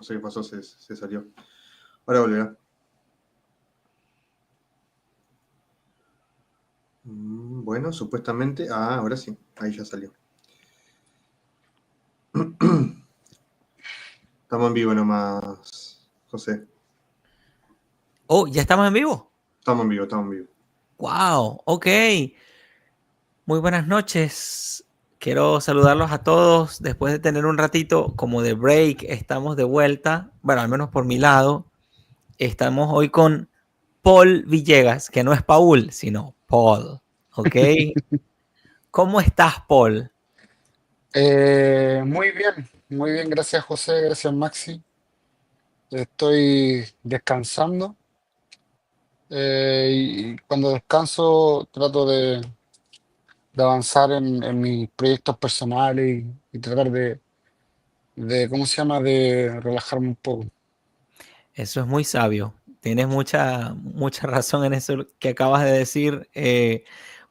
sé qué pasó, se salió. Ahora volverá. Bueno, supuestamente. Ah, ahora sí. Ahí ya salió. Estamos en vivo nomás, José. Oh, ¿ya estamos en vivo? Estamos en vivo, estamos en vivo. Wow, ok. Muy buenas noches. Quiero saludarlos a todos. Después de tener un ratito como de break, estamos de vuelta. Bueno, al menos por mi lado. Estamos hoy con Paul Villegas, que no es Paul, sino Paul. ¿Ok? ¿Cómo estás, Paul? Muy bien, gracias José, gracias Maxi. Estoy descansando y cuando descanso trato de avanzar en mis proyectos personales y tratar ¿cómo se llama?, de relajarme un poco. Eso es muy sabio. Tienes mucha razón en eso que acabas de decir.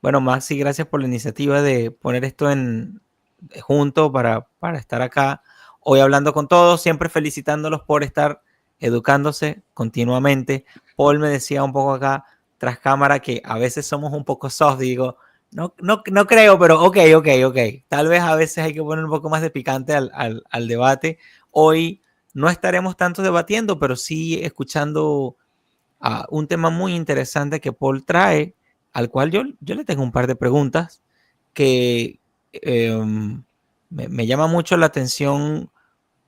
Bueno, Maxi, gracias por la iniciativa de poner esto junto para estar acá hoy hablando con todos, siempre felicitándolos por estar educándose continuamente. Paul me decía un poco acá tras cámara que a veces somos un poco soft, digo, no creo, pero ok. Tal vez a veces hay que poner un poco más de picante al debate. Hoy no estaremos tanto debatiendo, pero sí escuchando un tema muy interesante que Paul trae, al cual yo le tengo un par de preguntas que me llama mucho la atención.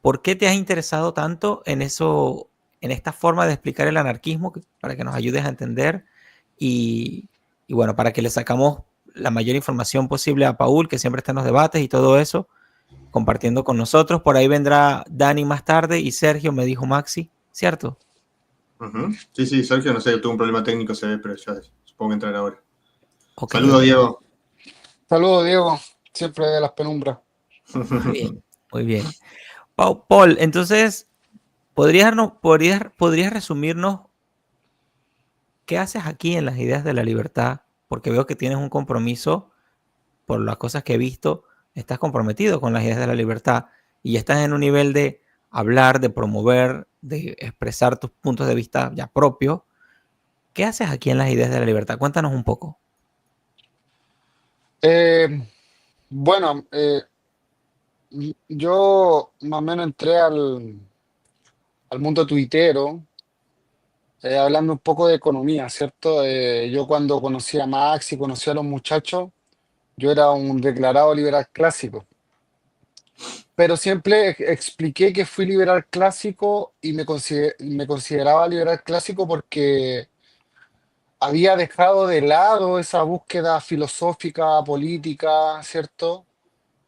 ¿Por qué te has interesado tanto en eso, en esta forma de explicar el anarquismo, para que nos ayudes a entender y, y bueno, para que le sacamos la mayor información posible a Paul, que siempre está en los debates y todo eso, compartiendo con nosotros? Por ahí vendrá Dani más tarde y Sergio, me dijo Maxi, ¿cierto? Sí, Sergio, no sé, tuvo un problema técnico, se ve, pero ya supongo que entrará ahora. Ok, Saludos, ok. Diego. Saludos Diego, siempre de las penumbras. Muy bien, muy bien. Paul, entonces, ¿podrías resumirnos qué haces aquí en las ideas de la libertad? Porque veo que tienes un compromiso, por las cosas que he visto, estás comprometido con las ideas de la libertad y estás en un nivel de hablar, de promover, de expresar tus puntos de vista ya propios. ¿Qué haces aquí en las ideas de la libertad? Cuéntanos un poco. Eh, bueno, yo más o menos entré al mundo tuitero. Hablando un poco de economía, ¿cierto? Yo cuando conocí a Max y conocí a los muchachos, yo era un declarado liberal clásico, pero siempre expliqué que fui liberal clásico y me consideraba liberal clásico porque había dejado de lado esa búsqueda filosófica, política, ¿cierto?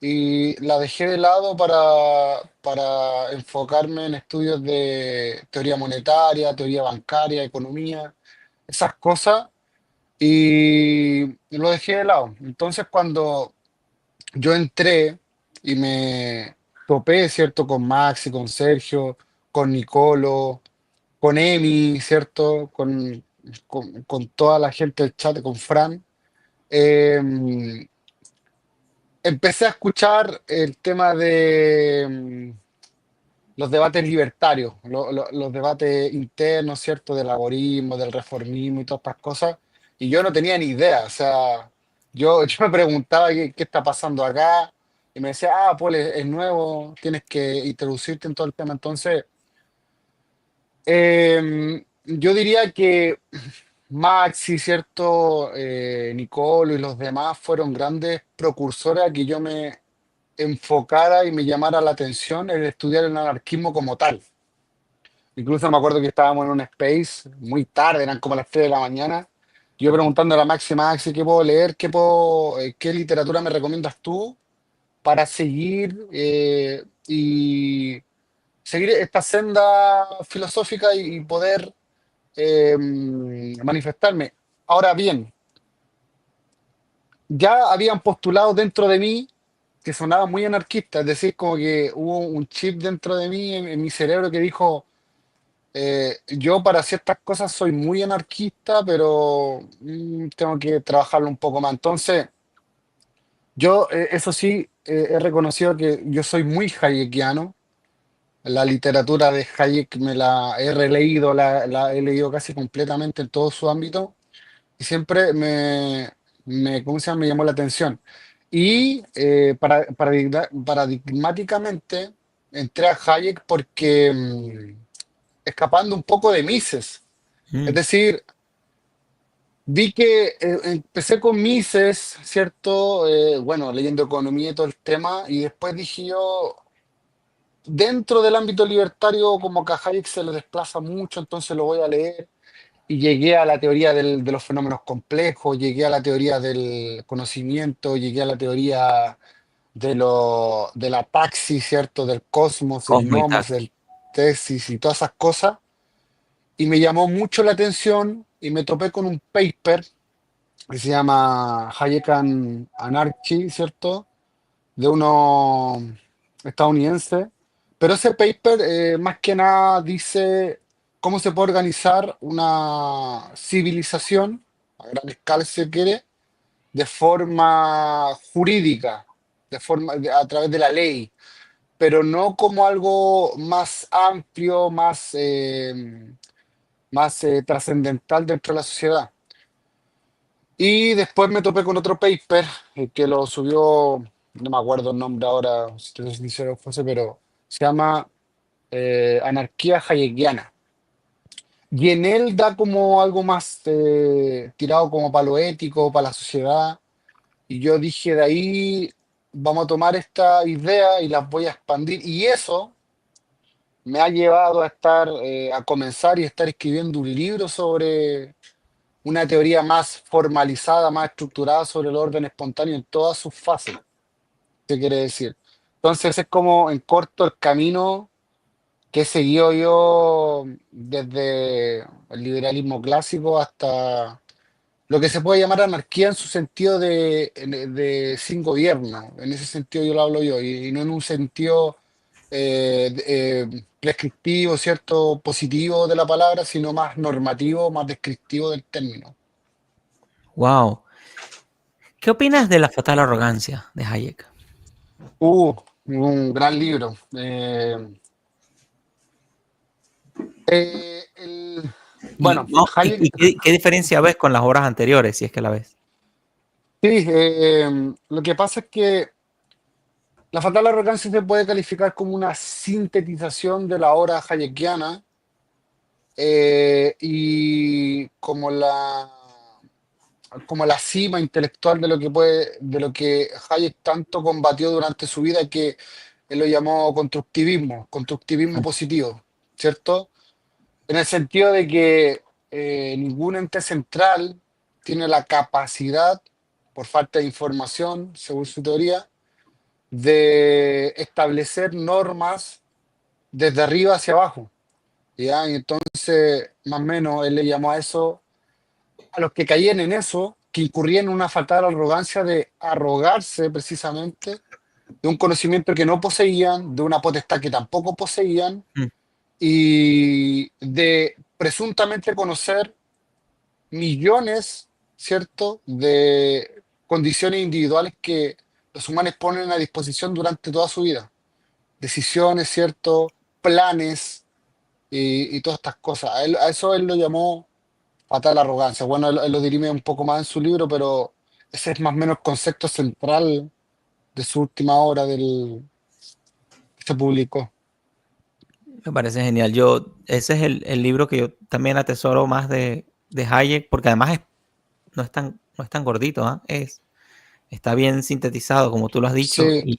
Y la dejé de lado para enfocarme en estudios de teoría monetaria, teoría bancaria, economía, esas cosas. Y lo dejé de lado. Entonces, cuando yo entré y me topé, ¿cierto? Con Maxi, con Sergio, con Nicolo, con Emi, ¿cierto? Con toda la gente del chat, con Fran. eh, Empecé a escuchar el tema de los debates libertarios, los debates internos, ¿cierto? Del laborismo, del reformismo y todas estas cosas. Y yo no tenía ni idea, o sea, yo me preguntaba qué está pasando acá. Y me decía, ah, Paul, es nuevo, tienes que introducirte en todo el tema. Entonces, yo diría que Maxi, ¿cierto? Nicolo y los demás fueron grandes precursores a que yo me enfocara y me llamara la atención el estudiar el anarquismo como tal. Incluso me acuerdo que estábamos en un space muy tarde, eran como las 3 de la mañana. Yo preguntando a la Maxi, ¿qué puedo leer? ¿Qué literatura me recomiendas tú para seguir y seguir esta senda filosófica y poder manifestarme? Ahora bien, ya habían postulado dentro de mí que sonaba muy anarquista, es decir, como que hubo un chip dentro de mí, en mi cerebro, que dijo, yo para ciertas cosas soy muy anarquista, pero tengo que trabajarlo un poco más. Entonces, yo, eso sí, he reconocido que yo soy muy hayekiano. La literatura de Hayek me la he releído, la he leído casi completamente en todo su ámbito y siempre ¿cómo se llama? Me llamó la atención. Y paradigmáticamente entré a Hayek porque escapando un poco de Mises. Es Mm, decir, vi que empecé con Mises, ¿cierto? Bueno, leyendo economía y todo el tema, y después dije yo, dentro del ámbito libertario, como que a Hayek se le desplaza mucho, entonces lo voy a leer. Y llegué a la teoría de los fenómenos complejos, llegué a la teoría del conocimiento, llegué a la teoría de la taxis, ¿cierto? Del cosmos, el Cosmo y nomos, tal. del tesis y todas esas cosas. Y me llamó mucho la atención y me topé con un paper que se llama Hayek and Anarchy, ¿cierto? De unos estadounidenses. Pero ese paper más que nada dice cómo se puede organizar una civilización a gran escala, si se quiere, de forma jurídica, a través de la ley, pero no como algo más amplio, más trascendental dentro de la sociedad. Y después me topé con otro paper que lo subió, no me acuerdo el nombre ahora, si te soy sincero, José, pero se llama Anarquía Hayekiana. Y en él da como algo más tirado como para lo ético, para la sociedad. Y yo dije, de ahí vamos a tomar esta idea y las voy a expandir. Y eso me ha llevado a a comenzar y estar escribiendo un libro sobre una teoría más formalizada, más estructurada sobre el orden espontáneo en todas sus fases. ¿Qué quiere decir? Entonces es como en corto el camino que he seguido yo desde el liberalismo clásico hasta lo que se puede llamar anarquía en su sentido de sin gobierno. En ese sentido yo lo hablo yo, y no en un sentido prescriptivo, ¿cierto? Positivo de la palabra, sino más normativo, más descriptivo del término. wow. ¿Qué opinas de la fatal arrogancia de Hayek? Un gran libro. Eh, el- Y, bueno, no, Hayek, qué diferencia ves con las obras anteriores, si es que la ves? sí, lo que pasa es que la fatal arrogancia se puede calificar como una sintetización de la obra hayekiana y como la cima intelectual de lo que Hayek tanto combatió durante su vida, que él lo llamó constructivismo positivo, ¿cierto? En el sentido de que ningún ente central tiene la capacidad, por falta de información, según su teoría, de establecer normas desde arriba hacia abajo. ¿Ya? Y entonces, más o menos, él le llamó a eso, a los que caían en eso, que incurrían en una fatal arrogancia de arrogarse precisamente de un conocimiento que no poseían, de una potestad que tampoco poseían, Mm, y de presuntamente conocer millones, ¿cierto?, de condiciones individuales que los humanos ponen a disposición durante toda su vida. Decisiones, ¿cierto?, planes y todas estas cosas. A eso él lo llamó fatal arrogancia. Bueno, él lo dirime un poco más en su libro, pero ese es más o menos el concepto central de su última obra que se publicó. me parece genial. Ese es el libro que yo también atesoro más de Hayek, porque además no es tan gordito, ¿ah? Está bien sintetizado, como tú lo has dicho, Sí,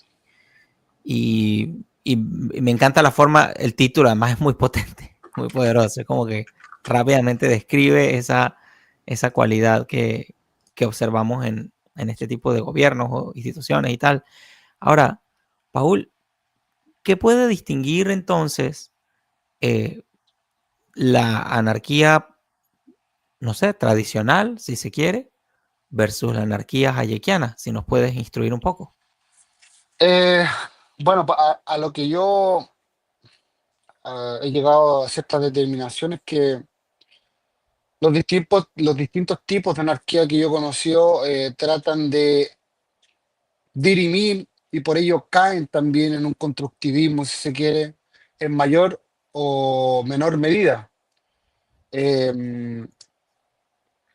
y me encanta la forma, el título además es muy potente, muy poderoso, es como que rápidamente describe esa cualidad que observamos en este tipo de gobiernos o instituciones y tal. Ahora, Paul, ¿qué puede distinguir entonces eh, la anarquía, no sé, tradicional, si se quiere, versus la anarquía hayekiana? Si nos puedes instruir un poco. eh, bueno, a lo que yo he llegado a ciertas determinaciones que los distintos tipos de anarquía que yo he conocido tratan de dirimir y por ello caen también en un constructivismo, si se quiere, en mayor o menor medida. Eh,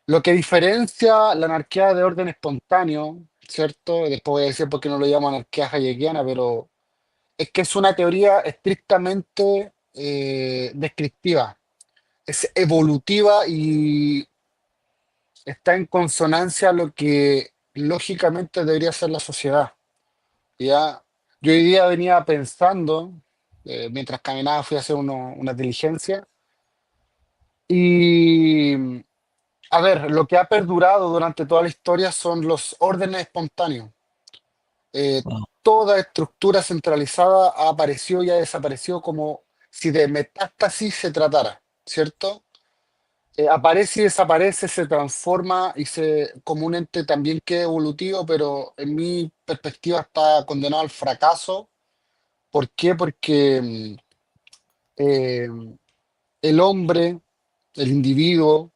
lo que diferencia la anarquía de orden espontáneo, ¿cierto? Después voy a decir por qué no lo llamo anarquía hayekiana, pero es que es una teoría estrictamente descriptiva, es evolutiva y está en consonancia a lo que lógicamente debería ser la sociedad. ¿Ya? Yo hoy día venía pensando, mientras caminaba fui a hacer una diligencia, y a ver, lo que ha perdurado durante toda la historia son los órdenes espontáneos. Eh, Wow. toda estructura centralizada ha aparecido y ha desaparecido como si de metástasis se tratara, ¿cierto? Aparece y desaparece, se transforma y como un ente también que es evolutivo, pero en mi perspectiva está condenado al fracaso. ¿Por qué? Porque eh, el hombre, el individuo,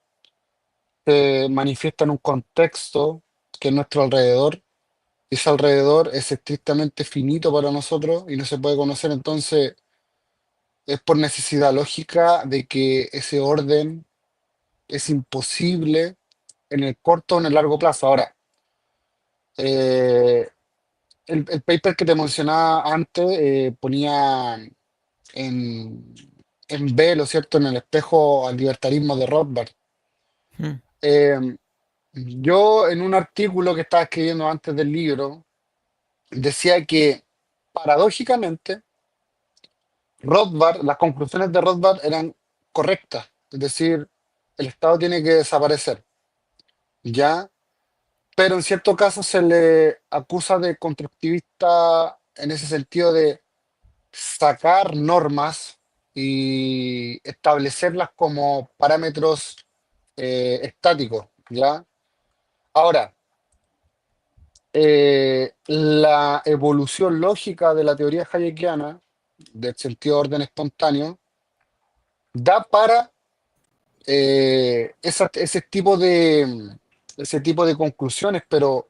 se manifiesta en un contexto que es nuestro alrededor, y ese alrededor es estrictamente finito para nosotros y no se puede conocer, entonces es por necesidad lógica de que ese orden es imposible en el corto o en el largo plazo. Ahora, eh, el paper que te mencionaba antes ponía en, en velo, ¿cierto? En el espejo al libertarismo de Rothbard. Mm. Eh, yo en un artículo que estaba escribiendo antes del libro decía que paradójicamente Rothbard, las conclusiones de Rothbard eran correctas, es decir, el Estado tiene que desaparecer, ¿ya? Pero en cierto caso se le acusa de constructivista en ese sentido de sacar normas y establecerlas como parámetros estáticos, ¿ya? Ahora, la evolución lógica de la teoría hayekiana, del sentido de orden espontáneo, da para ese tipo de conclusiones, pero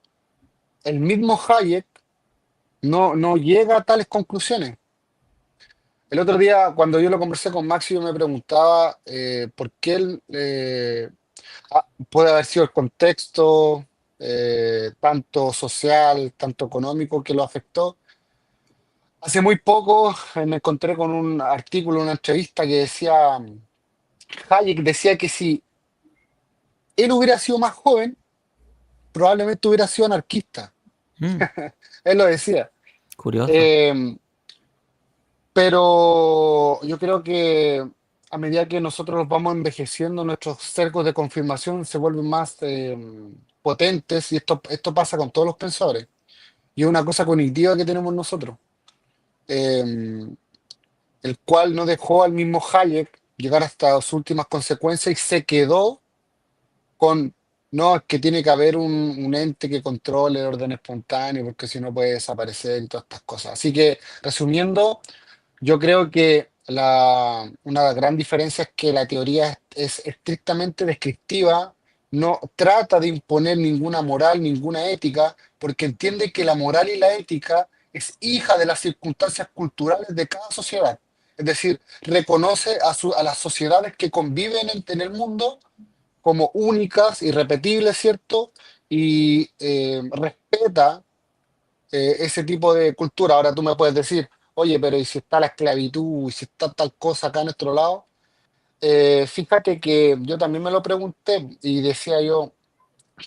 el mismo Hayek no llega a tales conclusiones. El otro día, cuando yo lo conversé con Maxi, yo me preguntaba por qué puede haber sido el contexto, tanto social, tanto económico, que lo afectó. Hace muy poco me encontré con un artículo, una entrevista que decía, Hayek decía que si él hubiera sido más joven, probablemente hubiera sido anarquista. Mm. Él lo decía. Curioso. Eh, pero yo creo que a medida que nosotros nos vamos envejeciendo, nuestros cercos de confirmación se vuelven más potentes y esto pasa con todos los pensadores. Y es una cosa cognitiva que tenemos nosotros, eh, el cual no dejó al mismo Hayek llegar hasta sus últimas consecuencias y se quedó con, no, es que tiene que haber un ente que controle el orden espontáneo, porque si no puede desaparecer y todas estas cosas. Así que, resumiendo, yo creo que una gran diferencia es que la teoría es estrictamente descriptiva, no trata de imponer ninguna moral, ninguna ética, porque entiende que la moral y la ética es hija de las circunstancias culturales de cada sociedad. Es decir, reconoce a las sociedades que conviven en el mundo como únicas, irrepetibles, ¿cierto? Y respeta ese tipo de cultura. Ahora tú me puedes decir, oye, pero ¿y si está la esclavitud? ¿Y si está tal cosa acá a nuestro lado? Fíjate que yo también me lo pregunté y decía yo,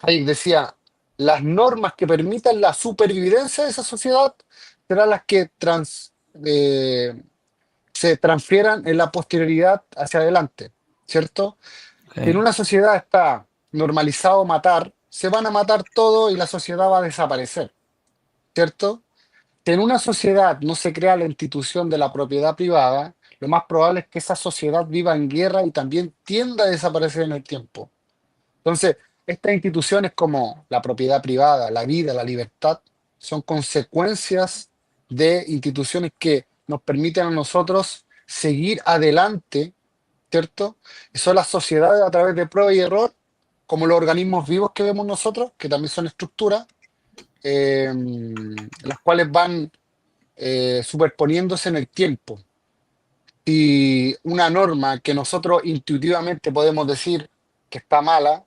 ahí decía, las normas que permitan la supervivencia de esa sociedad serán las que se transfieran en la posterioridad hacia adelante, ¿cierto? Si en Ok. una sociedad está normalizado matar, se van a matar todo y la sociedad va a desaparecer, ¿cierto? Si en una sociedad no se crea la institución de la propiedad privada, lo más probable es que esa sociedad viva en guerra y también tienda a desaparecer en el tiempo. Entonces, estas instituciones como la propiedad privada, la vida, la libertad, son consecuencias de instituciones que nos permiten a nosotros seguir adelante, ¿cierto? Y son las sociedades a través de prueba y error, como los organismos vivos que vemos nosotros, que también son estructuras, eh, las cuales van superponiéndose en el tiempo. si una norma que nosotros intuitivamente podemos decir que está mala,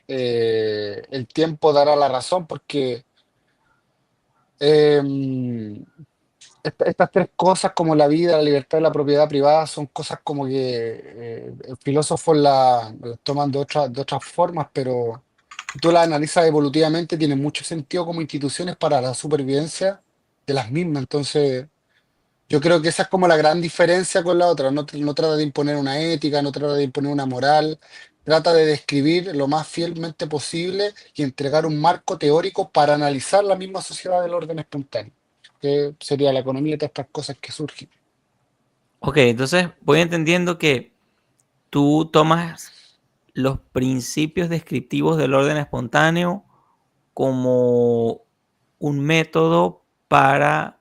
el tiempo dará la razón porque em, estas tres cosas como la vida, la libertad y la propiedad privada son cosas como que filósofos las toman de otras formas, pero si tú las analizas evolutivamente, tienen mucho sentido como instituciones para la supervivencia de las mismas. Entonces, yo creo que esa es como la gran diferencia con la otra. No, no trata de imponer una ética, no trata de imponer una moral, trata de describir lo más fielmente posible y entregar un marco teórico para analizar la misma sociedad del orden espontáneo, que sería la economía y todas estas cosas que surgen. Ok, entonces voy entendiendo que tú tomas los principios descriptivos del orden espontáneo como un método para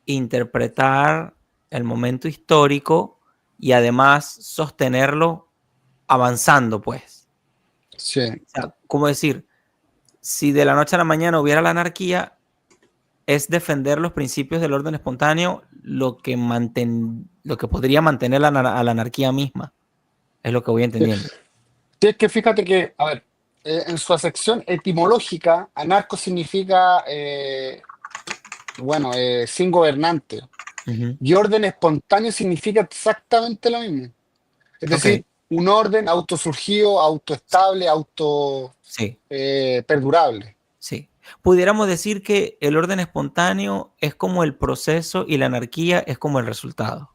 interpretar el momento histórico y además sostenerlo avanzando, pues. Sí. O sea, como decir, si de la noche a la mañana hubiera la anarquía, es defender los principios del orden espontáneo lo que podría mantener a la anarquía misma. Es lo que voy entendiendo. Sí, es que fíjate que, a ver, en su acepción etimológica, anarco significa, bueno, sin gobernante. Ujú. Y orden espontáneo significa exactamente lo mismo. Es Ok, decir, un orden autosurgido, autoestable, auto sí, perdurable. sí. Pudiéramos decir que el orden espontáneo es como el proceso y la anarquía es como el resultado.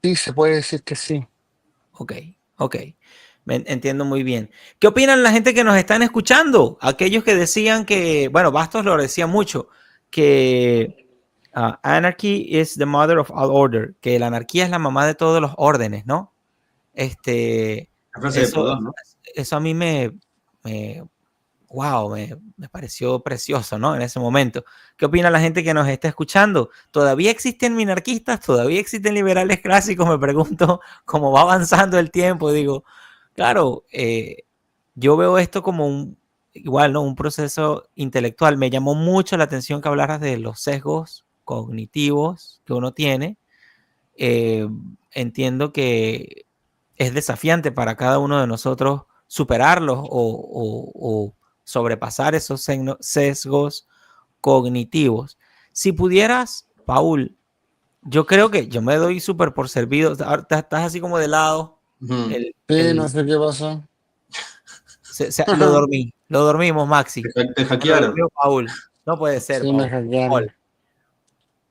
Sí, se puede decir que sí. Ok, ok. Entiendo muy bien. ¿Qué opinan la gente que nos están escuchando? Aquellos que decían que, bueno, Bastos lo decía mucho, que anarchy is the mother of all order, que la anarquía es la mamá de todos los órdenes, ¿no? Este, La frase de eso, Proudhon, ¿no? eso a mí me wow, me pareció precioso, ¿no? En ese momento. ¿Qué opina la gente que nos está escuchando? ¿Todavía existen minarquistas? ¿Todavía existen liberales clásicos? Me pregunto cómo va avanzando el tiempo. Digo, claro, yo veo esto como igual, ¿no? Un proceso intelectual. Me llamó mucho la atención que hablaras de los sesgos cognitivos que uno tiene. Eh, entiendo que es desafiante para cada uno de nosotros superarlos o sobrepasar esos sesgos cognitivos. Si pudieras, Paul, yo creo que yo me doy súper por servido. Ahorita estás así como de lado. Ujú. Sí, no sé qué pasó. Lo dormimos, Maxi. Te Se lo hackearon. durmió Paul. No puede ser, Sí, me Paul. hackearon. Paul.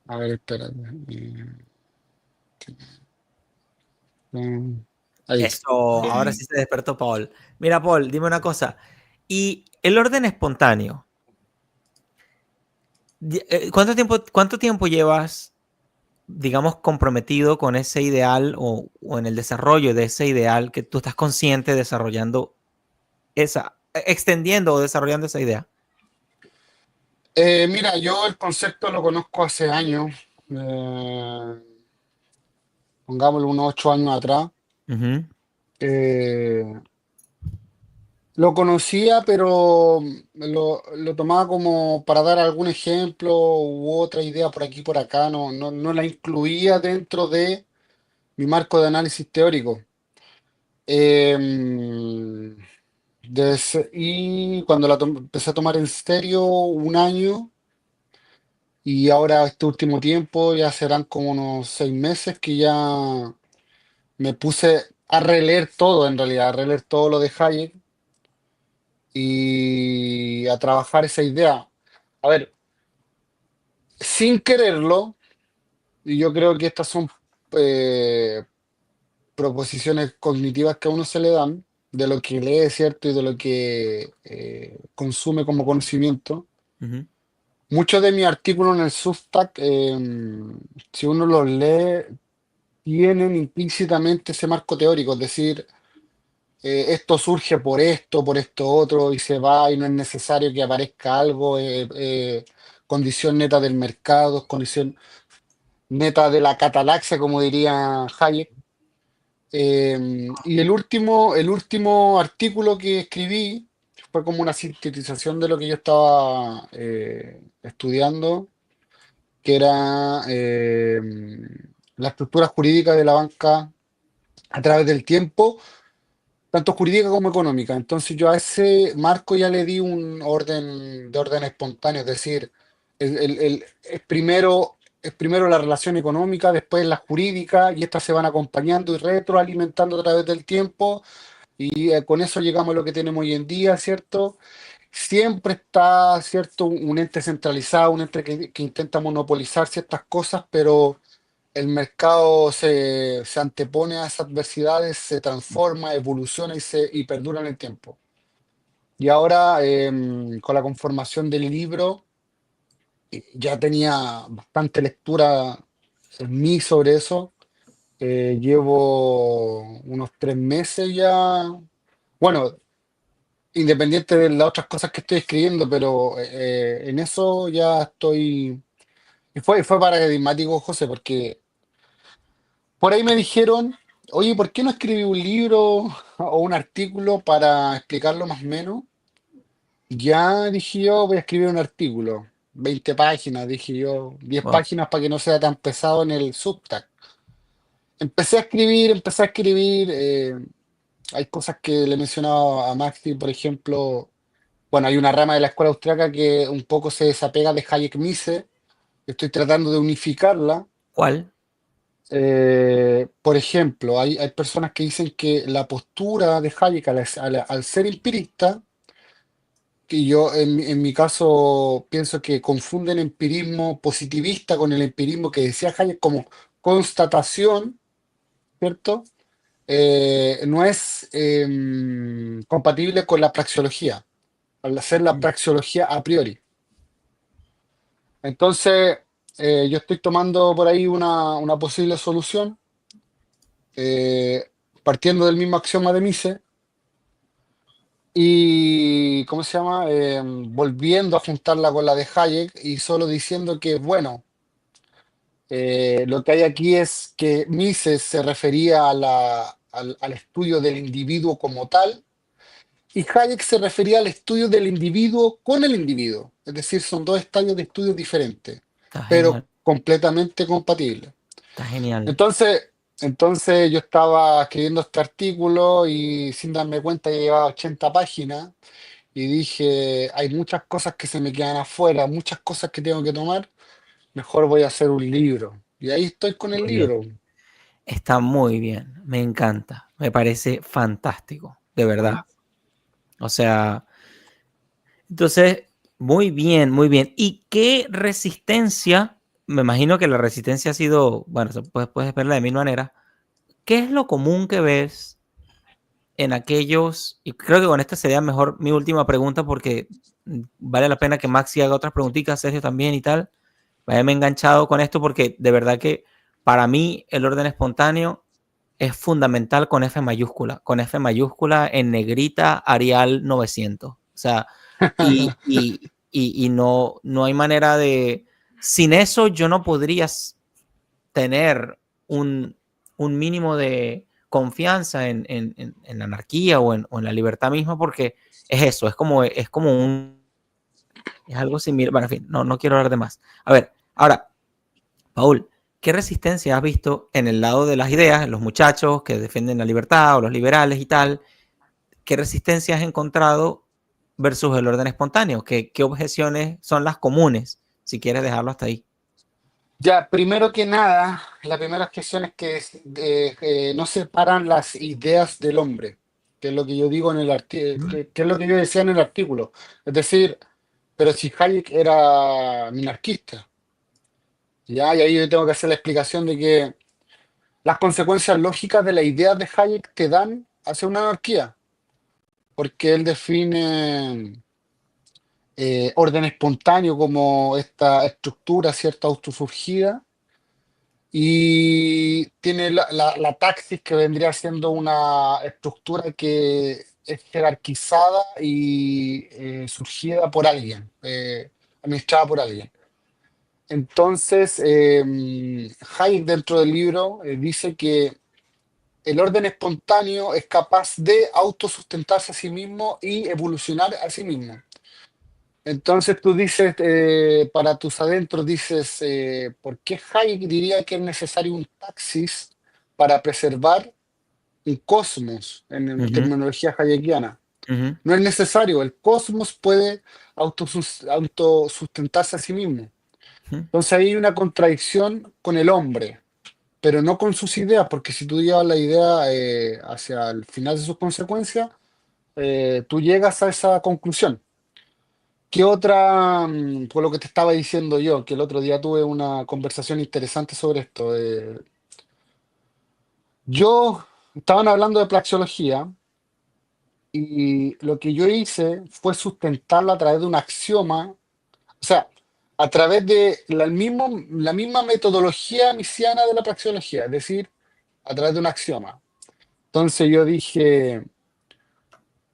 A ver, espérate. Mm, Ahí. Eso, ahora Bien. sí se despertó Paul. Mira, Paul, dime una cosa. Y el orden espontáneo, cuánto tiempo llevas, digamos, comprometido con ese ideal o en el desarrollo de ese ideal que tú estás consciente desarrollando extendiendo o desarrollando esa idea? Mira, yo el concepto lo conozco hace años, eh, pongámoslo unos 8 años atrás. Ujú, Eh, lo conocía, pero lo tomaba como para dar algún ejemplo u otra idea por aquí por acá. No la incluía dentro de mi marco de análisis teórico. Em, y cuando empecé a tomar en serio, un año, y ahora este último tiempo, ya serán como unos 6 meses que ya me puse a releer todo, en realidad, a releer todo lo de Hayek y a trabajar esa idea. A ver, sin quererlo, y yo creo que estas son eh, proposiciones cognitivas que a uno se le dan, de lo que lee, ¿cierto? Y de lo que consume como conocimiento. ujú, Muchos de mis artículos en el Substack, si uno los lee, tienen implícitamente ese marco teórico, es decir, esto surge por esto otro, y se va, y no es necesario que aparezca algo, condición neta del mercado, condición neta de la catalaxia, como diría Hayek. Y el último artículo que escribí fue como una sintetización de lo que yo estaba estudiando, que era la estructura jurídica de la banca a través del tiempo, tanto jurídica como económica. Entonces yo a ese marco ya le di un orden de orden espontáneo, es decir, es primero la relación económica, después la jurídica, y estas se van acompañando y retroalimentando a través del tiempo, y con eso llegamos a lo que tenemos hoy en día, ¿cierto? Siempre está, ¿cierto? Un ente centralizado, un ente que intenta monopolizar ciertas cosas, pero el mercado se antepone a esas adversidades, se transforma, evoluciona y perdura en el tiempo. Y ahora, con la conformación del libro, ya tenía bastante lectura en mí sobre eso. Llevo unos 3 meses ya. Bueno, independiente de las otras cosas que estoy escribiendo, pero en eso ya estoy. Y fue paradigmático, José, porque por ahí me dijeron, oye, ¿por qué no escribí un libro o un artículo para explicarlo más o menos? Ya dije yo, voy a escribir un artículo, 20 páginas, dije yo, 10 Wow. páginas para que no sea tan pesado en el Substack. Empecé a escribir, hay cosas que le he mencionado a Maxi, por ejemplo, bueno, hay una rama de la escuela austriaca que un poco se desapega de Hayek-Mises, estoy tratando de unificarla. ¿Cuál? Por ejemplo, hay personas que dicen que la postura de Hayek al ser empirista, que yo en mi caso pienso que confunden empirismo positivista con el empirismo que decía Hayek como constatación, ¿cierto? No es compatible con la praxeología, al hacer la Mm. praxeología a priori. Entonces, yo estoy tomando por ahí una posible solución, eh, partiendo del mismo axioma de Mises y, ¿cómo se llama? Volviendo a juntarla con la de Hayek y solo diciendo que, bueno, lo que hay aquí es que Mises se refería al estudio del individuo como tal y Hayek se refería al estudio del individuo con el individuo. Es decir, son dos estadios de estudio diferentes, Está pero genial. completamente compatibles. Está genial. Entonces, entonces yo estaba escribiendo este artículo y sin darme cuenta ya llevaba 80 páginas y dije, hay muchas cosas que se me quedan afuera, muchas cosas que tengo que tomar, mejor voy a hacer un libro. Y ahí estoy con el Muy bien. libro. Está muy bien. Me encanta. Me parece fantástico. De verdad. O sea, entonces, muy bien, muy bien. ¿Y qué resistencia? Me imagino que la resistencia ha sido, bueno, puedes verla de mil maneras. ¿Qué es lo común que ves en aquellos? Y creo que con esta sería mejor mi última pregunta porque vale la pena que Maxi haga otras preguntitas, Sergio también y tal. Me he enganchado con esto porque de verdad que para mí el orden espontáneo es fundamental con F mayúscula en negrita Arial 900. O sea, y no hay manera de... Sin eso yo no podría tener un mínimo de confianza en la anarquía o en la libertad misma porque es eso, es como un... Es algo similar. Bueno, en fin, no quiero hablar de más. A ver, ahora, Paul, ¿qué resistencia has visto en el lado de las ideas, en los muchachos que defienden la libertad o los liberales y tal? ¿Qué resistencia has encontrado versus el orden espontáneo? ¿Qué objeciones son las comunes? Si quieres dejarlo hasta ahí. Ya, primero que nada, la primera objeción es que no separan las ideas del hombre, que es lo que yo digo en el artículo, que es lo que yo decía en el artículo. Es decir, pero si Hayek era minarquista, ya, y ahí yo tengo que hacer la explicación de que las consecuencias lógicas de las ideas de Hayek te dan hacia una anarquía, porque él define orden espontáneo como esta estructura, cierta autosurgida, y tiene la taxis que vendría siendo una estructura que es jerarquizada y surgida por alguien, administrada por alguien. Entonces, Hayek dentro del libro dice que el orden espontáneo es capaz de autosustentarse a sí mismo y evolucionar a sí mismo. Entonces tú dices, para tus adentros, dices, ¿por qué Hayek diría que es necesario un taxis para preservar un cosmos en Ujú, terminología hayekiana? ujú, No es necesario, el cosmos puede autosustentarse a sí mismo. ujú, Entonces ahí hay una contradicción con el hombre, pero no con sus ideas, porque si tú llevas la idea hacia el final de sus consecuencias, tú llegas a esa conclusión. ¿Qué otra, por lo que te estaba diciendo yo, que el otro día tuve una conversación interesante sobre esto? Estaban hablando de praxeología y lo que yo hice fue sustentarlo a través de un axioma, o sea, a través de la misma metodología misiana de la praxeología, es decir, a través de un axioma. Entonces yo dije,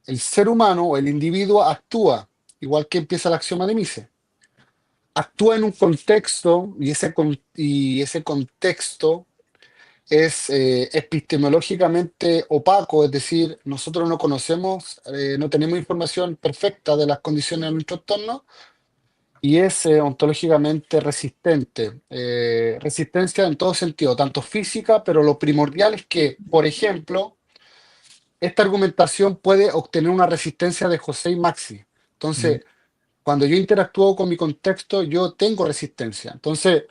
el ser humano o el individuo actúa, igual que empieza el axioma de Mises, actúa en un contexto y ese contexto es epistemológicamente opaco, es decir, nosotros no conocemos, no tenemos información perfecta de las condiciones de nuestro entorno y es ontológicamente resistente. Resistencia en todo sentido, tanto física, pero lo primordial es que, por ejemplo, esta argumentación puede obtener una resistencia de José y Maxi. ujú. Entonces, cuando yo interactúo con mi contexto, yo tengo resistencia. Entonces,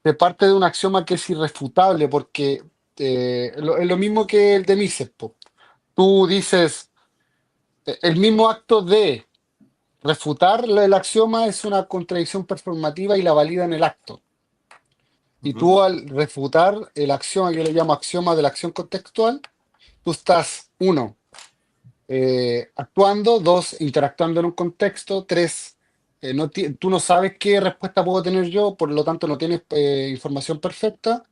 se parte de un axioma que es irrefutable porque es lo mismo que el de Mises, po. Tú dices, el mismo acto de refutar el axioma es una contradicción performativa y la valida en el acto. Y Ujú. tú al refutar el axioma, yo le llamo axioma de la acción contextual, tú estás, uno, actuando, dos, interactuando en un contexto, tres, tú no sabes qué respuesta puedo tener yo, por lo tanto no tienes información perfecta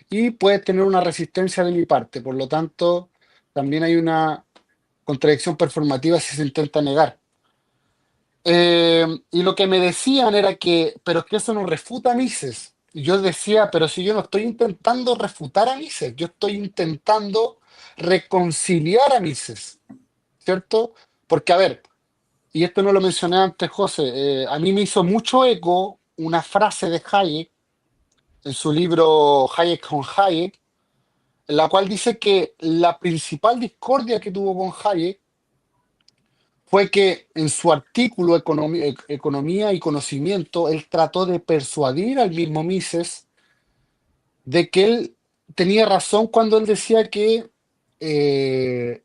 y puedes tener una resistencia de mi parte, por lo tanto también hay una contradicción performativa si se intenta negar. Y lo que me decían era que, pero es que eso no refuta a Mises. Y yo decía, pero si yo no estoy intentando refutar a Mises, yo estoy intentando reconciliar a Mises, ¿cierto? Porque, a ver, y esto no lo mencioné antes, José, a mí me hizo mucho eco una frase de Hayek en su libro Hayek con Hayek, en la cual dice que la principal discordia que tuvo con Hayek fue que en su artículo Economía y Conocimiento, él trató de persuadir al mismo Mises de que él tenía razón cuando él decía que eh,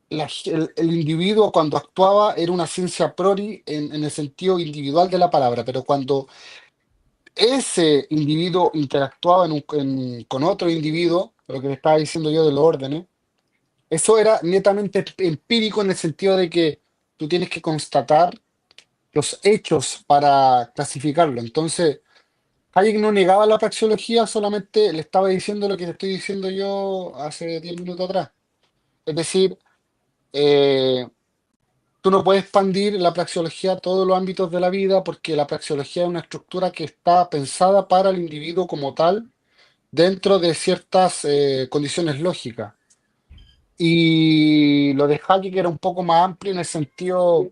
el individuo cuando actuaba era una ciencia a priori en el sentido individual de la palabra, pero cuando ese individuo interactuaba con otro individuo, lo que le estaba diciendo yo de los órdenes, eso era netamente empírico en el sentido de que tú tienes que constatar los hechos para clasificarlo. Entonces, Hayek no negaba la praxeología, solamente le estaba diciendo lo que te estoy diciendo yo hace 10 minutos atrás. Es decir, eh, tú no puedes expandir la praxeología a todos los ámbitos de la vida porque la praxeología es una estructura que está pensada para el individuo como tal dentro de ciertas condiciones lógicas. Y lo de Hayek era un poco más amplio en el sentido,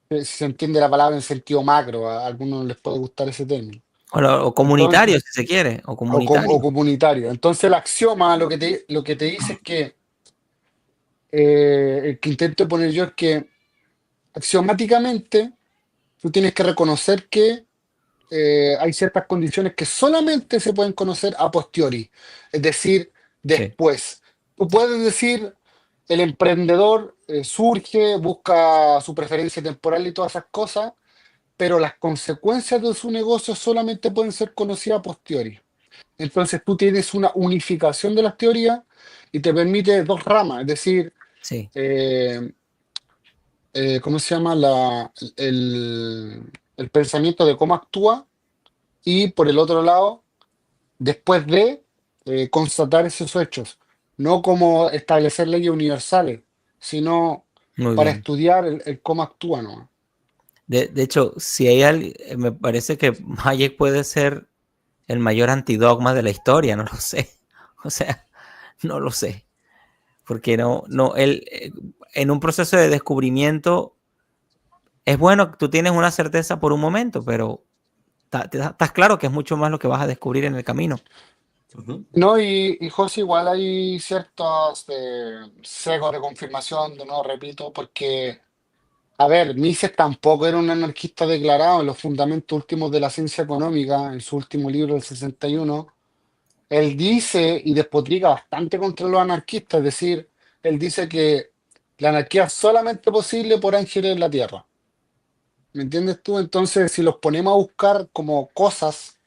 si se entiende la palabra en sentido macro, a algunos les puede gustar ese término. O Entonces, comunitario, si se quiere, o o comunitario. comunitario. Entonces el axioma lo que te dice es que, el que intento poner yo es que axiomáticamente tú tienes que reconocer que hay ciertas condiciones que solamente se pueden conocer a posteriori, es decir, Sí, después. Tú puedes decir, el emprendedor surge, busca su preferencia temporal y todas esas cosas, pero las consecuencias de su negocio solamente pueden ser conocidas a posteriori. Entonces tú tienes una unificación de las teorías y te permite dos ramas, es decir, sí. eh, ¿cómo se llama? El pensamiento de cómo actúa y por el otro lado, después de constatar esos hechos, no como establecer leyes universales, sino Muy para bien. estudiar el cómo actúa, ¿no? De hecho, si hay alguien, me parece que Hayek puede ser el mayor antidogma de la historia, no lo sé. O sea, no lo sé. Porque él, en un proceso de descubrimiento, es bueno que tú tienes una certeza por un momento, pero estás claro que es mucho más lo que vas a descubrir en el camino. Ujú. No, y José, igual hay ciertos sesgos de confirmación, de nuevo repito, porque, a ver, Mises tampoco era un anarquista declarado en los fundamentos últimos de la ciencia económica, en su último libro, el 61. Él dice y despotrica bastante contra los anarquistas, es decir, él dice que la anarquía es solamente posible por ángeles en la tierra. ¿Me entiendes tú? Entonces, si los ponemos a buscar como cosas,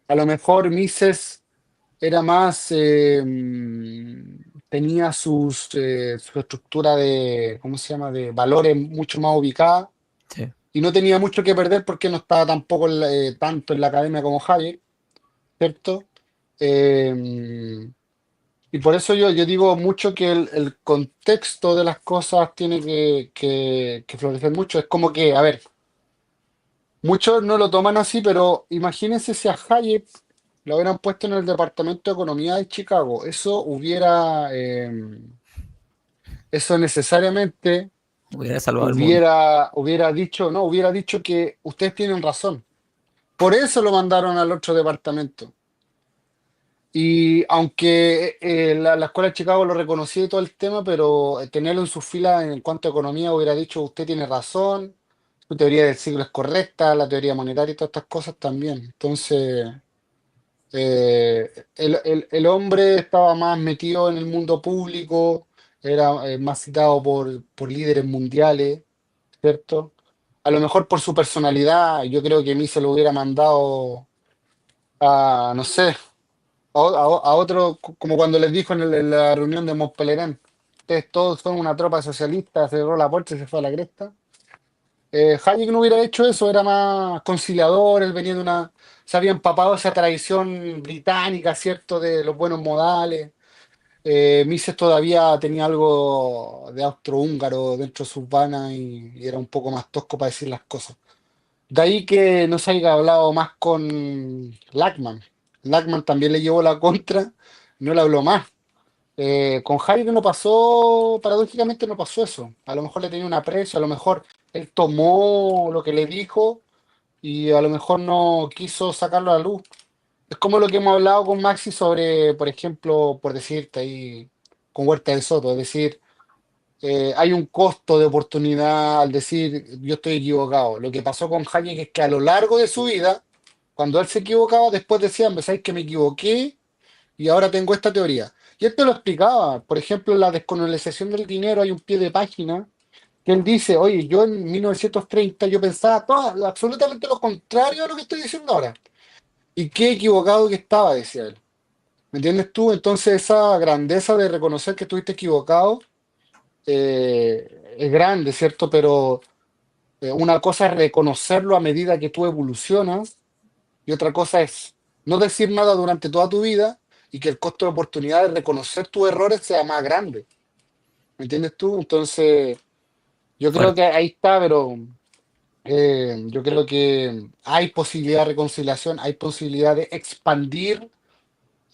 a lo mejor Mises era más, tenía su estructura de, ¿cómo se llama?, de valores mucho más ubicada Sí. y no tenía mucho que perder porque no estaba tampoco tanto en la academia como Hayek, ¿cierto? Eh, y por eso yo digo mucho que el contexto de las cosas tiene que florecer mucho. Es como que, a ver, muchos no lo toman así, pero imagínense si a Hayek lo hubieran puesto en el Departamento de Economía de Chicago. Eso necesariamente Hubiera salvado el mundo. hubiera dicho, no, hubiera dicho que ustedes tienen razón. Por eso lo mandaron al otro departamento. Y aunque la Escuela de Chicago lo reconocía y todo el tema, pero tenerlo en sus filas en cuanto a economía hubiera dicho, usted tiene razón, su teoría del siglo es correcta, la teoría monetaria y todas estas cosas también. Entonces, el hombre estaba más metido en el mundo público, era más citado por líderes mundiales, ¿cierto? A lo mejor por su personalidad, yo creo que a mí se lo hubiera mandado a, no sé, a otro, como cuando les dijo en la reunión de Montpellier, ustedes todos son una tropa socialista, cerró la puerta y se fue a la cresta. Hayek no hubiera hecho eso, era más conciliador, él venía de una, se había empapado esa tradición británica, ¿cierto?, de los buenos modales. Mises todavía tenía algo de austrohúngaro dentro de sus vanas y era un poco más tosco para decir las cosas. De ahí que no se haya hablado más con Lackman. Lackman también le llevó la contra, no le habló más. Con Hayek no pasó, paradójicamente no pasó eso. A lo mejor le tenía un aprecio, a lo mejor él tomó lo que le dijo y a lo mejor no quiso sacarlo a la luz. Es como lo que hemos hablado con Maxi sobre, por ejemplo, por decirte ahí, con Huerta de Soto, es decir, hay un costo de oportunidad al decir yo estoy equivocado. Lo que pasó con Hayek es que a lo largo de su vida, cuando él se equivocaba, después decía, ¿sabéis que me equivoqué? Y ahora tengo esta teoría. Y él te lo explicaba. Por ejemplo, en la descolonización del dinero hay un pie de página que él dice, oye, yo en 1930 yo pensaba todo, absolutamente lo contrario a lo que estoy diciendo ahora. Y qué equivocado que estaba, decía él. ¿Me entiendes tú? Entonces esa grandeza de reconocer que estuviste equivocado es grande, ¿cierto? Pero una cosa es reconocerlo a medida que tú evolucionas y otra cosa es no decir nada durante toda tu vida y que el costo de oportunidad de reconocer tus errores sea más grande. ¿Me entiendes tú? Entonces, yo creo Fuerte. que ahí está, pero yo creo que hay posibilidad de reconciliación, hay posibilidad de expandir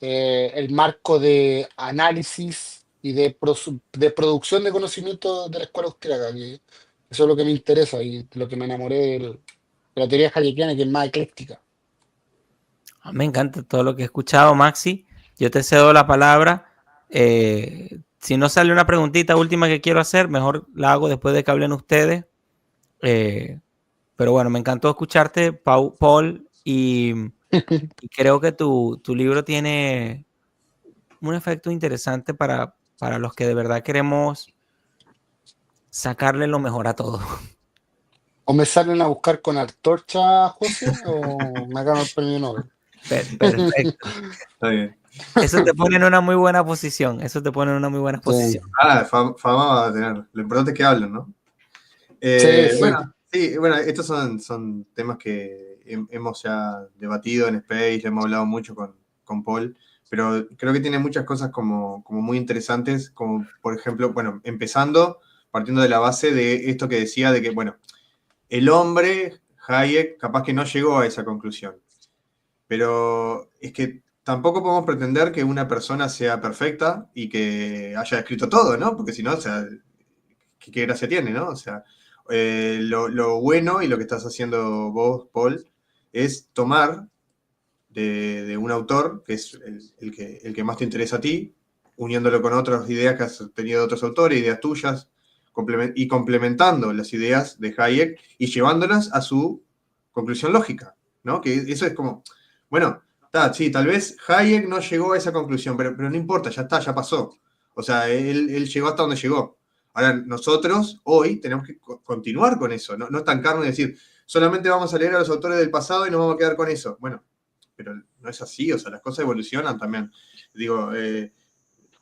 el marco de análisis y de producción de conocimiento de la escuela austríaca, que eso es lo que me interesa y lo que me enamoré de la teoría hayekiana, que es más ecléctica. Me encanta todo lo que he escuchado, Maxi. Yo te cedo la palabra. Si no sale una preguntita última que quiero hacer, mejor la hago después de que hablen ustedes. Eh, pero bueno, me encantó escucharte, Paul, y creo que tu libro tiene un efecto interesante para los que de verdad queremos sacarle lo mejor a todo. O me salen a buscar con antorcha, José, o me gano el premio Nobel. Perfecto. Está bien. Eso te pone en una muy buena posición. Eso te pone en una muy buena posición. Sí, Fama va a tener. Lo importante es que hablen, ¿no? sí, sí. Bueno, sí, bueno, estos son temas que hemos ya debatido en Space, hemos hablado mucho con Paul, pero creo que tiene muchas cosas como muy interesantes, como por ejemplo, bueno, partiendo de la base de esto que decía de que, bueno, el hombre, Hayek, capaz que no llegó a esa conclusión, pero es que tampoco podemos pretender que una persona sea perfecta y que haya escrito todo, ¿no? Porque si no, o sea, ¿qué gracia tiene, no? O sea, Lo bueno y lo que estás haciendo vos, Paul, es tomar de un autor, que es el que más te interesa a ti, uniéndolo con otras ideas que has tenido de otros autores, ideas tuyas, y complementando las ideas de Hayek y llevándolas a su conclusión lógica, ¿no? Que eso es como, bueno, sí, tal vez Hayek no llegó a esa conclusión, pero no importa, ya está, ya pasó. O sea, él llegó hasta donde llegó. Ahora, nosotros hoy tenemos que continuar con eso, no estancarnos y decir, solamente vamos a leer a los autores del pasado y nos vamos a quedar con eso. Bueno, pero no es así, o sea, las cosas evolucionan también. Digo,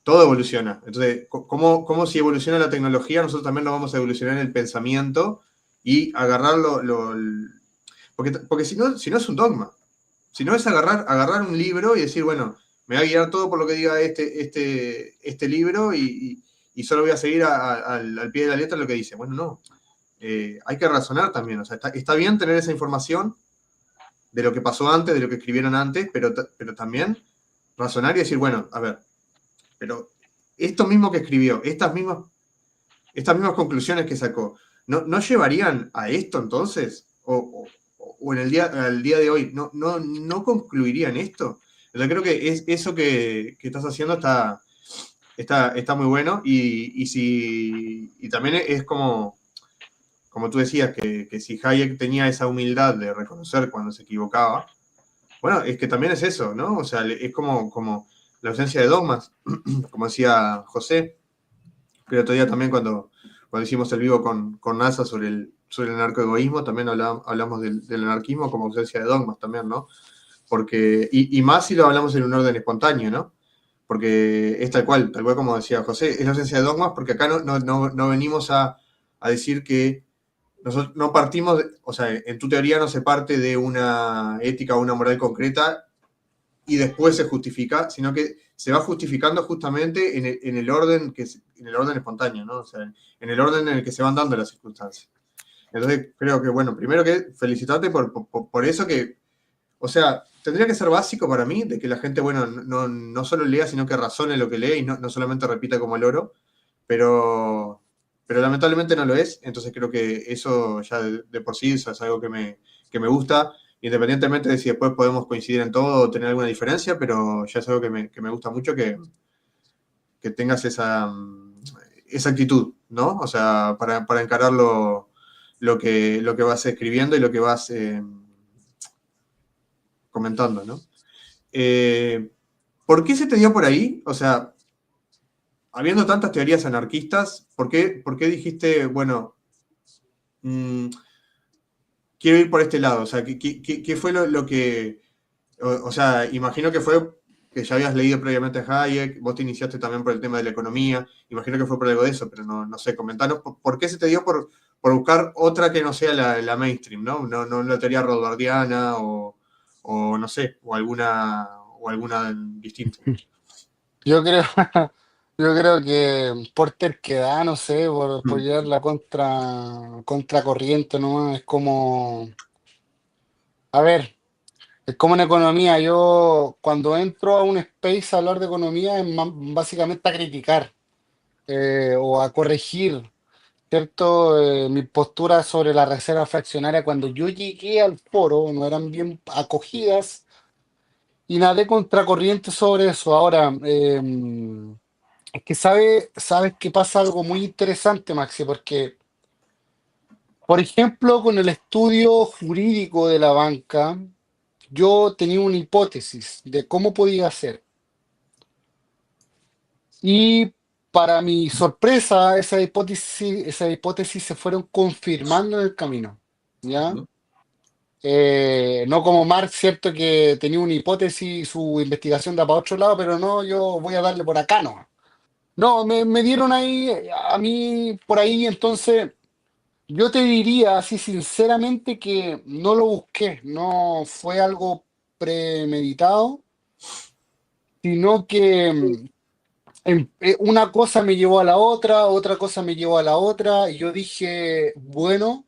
todo evoluciona. Entonces, ¿cómo si evoluciona la tecnología, nosotros también nos vamos a evolucionar en el pensamiento y agarrarlo, porque si no es un dogma. Si no es agarrar un libro y decir, bueno, me va a guiar todo por lo que diga este libro y solo voy a seguir al pie de la letra lo que dice. Bueno, no. Hay que razonar también. O sea, está bien tener esa información de lo que pasó antes, de lo que escribieron antes, pero también razonar y decir, bueno, a ver, pero esto mismo que escribió, estas mismas conclusiones que sacó, ¿no llevarían a esto entonces? ¿O en al día de hoy no concluirían esto? Yo creo que es eso que estás haciendo está muy bueno y también es como tú decías, que si Hayek tenía esa humildad de reconocer cuando se equivocaba, bueno, es que también es eso, ¿no? O sea, es como la ausencia de dogmas, como decía José, que el otro día también cuando hicimos el vivo con NASA sobre el anarcoegoísmo, también hablamos del anarquismo como ausencia de dogmas también, ¿no? Porque, y más si lo hablamos en un orden espontáneo, ¿no? Porque es tal cual como decía José, es la ausencia de dogmas porque acá no venimos a decir que nosotros no partimos, o sea, en tu teoría no se parte de una ética o una moral concreta y después se justifica, sino que se va justificando justamente en el orden en el orden espontáneo, ¿no? O sea, en el orden en el que se van dando las circunstancias. Entonces, creo que, bueno, primero que felicitarte por eso que, o sea, tendría que ser básico para mí, de que la gente, bueno, no solo lea, sino que razone lo que lee y no solamente repita como el oro, pero, pero lamentablemente no lo es, entonces creo que eso ya de por sí eso es algo que me gusta, independientemente de si después podemos coincidir en todo o tener alguna diferencia, pero ya es algo que me gusta mucho que tengas esa actitud, ¿no? O sea, para encarar lo que vas escribiendo y lo que vas comentando, ¿no? ¿Por qué se te dio por ahí? O sea, habiendo tantas teorías anarquistas, ¿por qué dijiste, bueno, quiero ir por este lado? O sea, ¿qué fue lo que... O sea, imagino que fue que ya habías leído previamente a Hayek, vos te iniciaste también por el tema de la economía, imagino que fue por algo de eso, pero no sé, comentanos, ¿por qué se te dio por buscar otra que no sea la mainstream, ¿no? No la teoría rothbardiana o no sé, o alguna distinta. Yo creo, yo creo que por terquedad, no sé, por Mm, llevar la contracorriente, ¿no? Es como, a ver, es como en economía. Yo cuando entro a un space a hablar de economía es básicamente a criticar o a corregir, ¿cierto? Mi postura sobre la reserva fraccionaria cuando yo llegué al foro no eran bien acogidas y nadé contracorriente sobre eso. Ahora, es que sabes que pasa algo muy interesante, Maxi, porque, por ejemplo, con el estudio jurídico de la banca, yo tenía una hipótesis de cómo podía ser. Y para mi sorpresa, esa hipótesis se fueron confirmando en el camino, ¿ya? ujú. No como Marx, ¿cierto? Que tenía una hipótesis y su investigación da para otro lado, pero no, yo voy a darle por acá, ¿no? No, me dieron ahí, a mí por ahí, entonces yo te diría así sinceramente que no lo busqué, no fue algo premeditado, sino que una cosa me llevó a la otra cosa me llevó a la otra, y yo dije, bueno,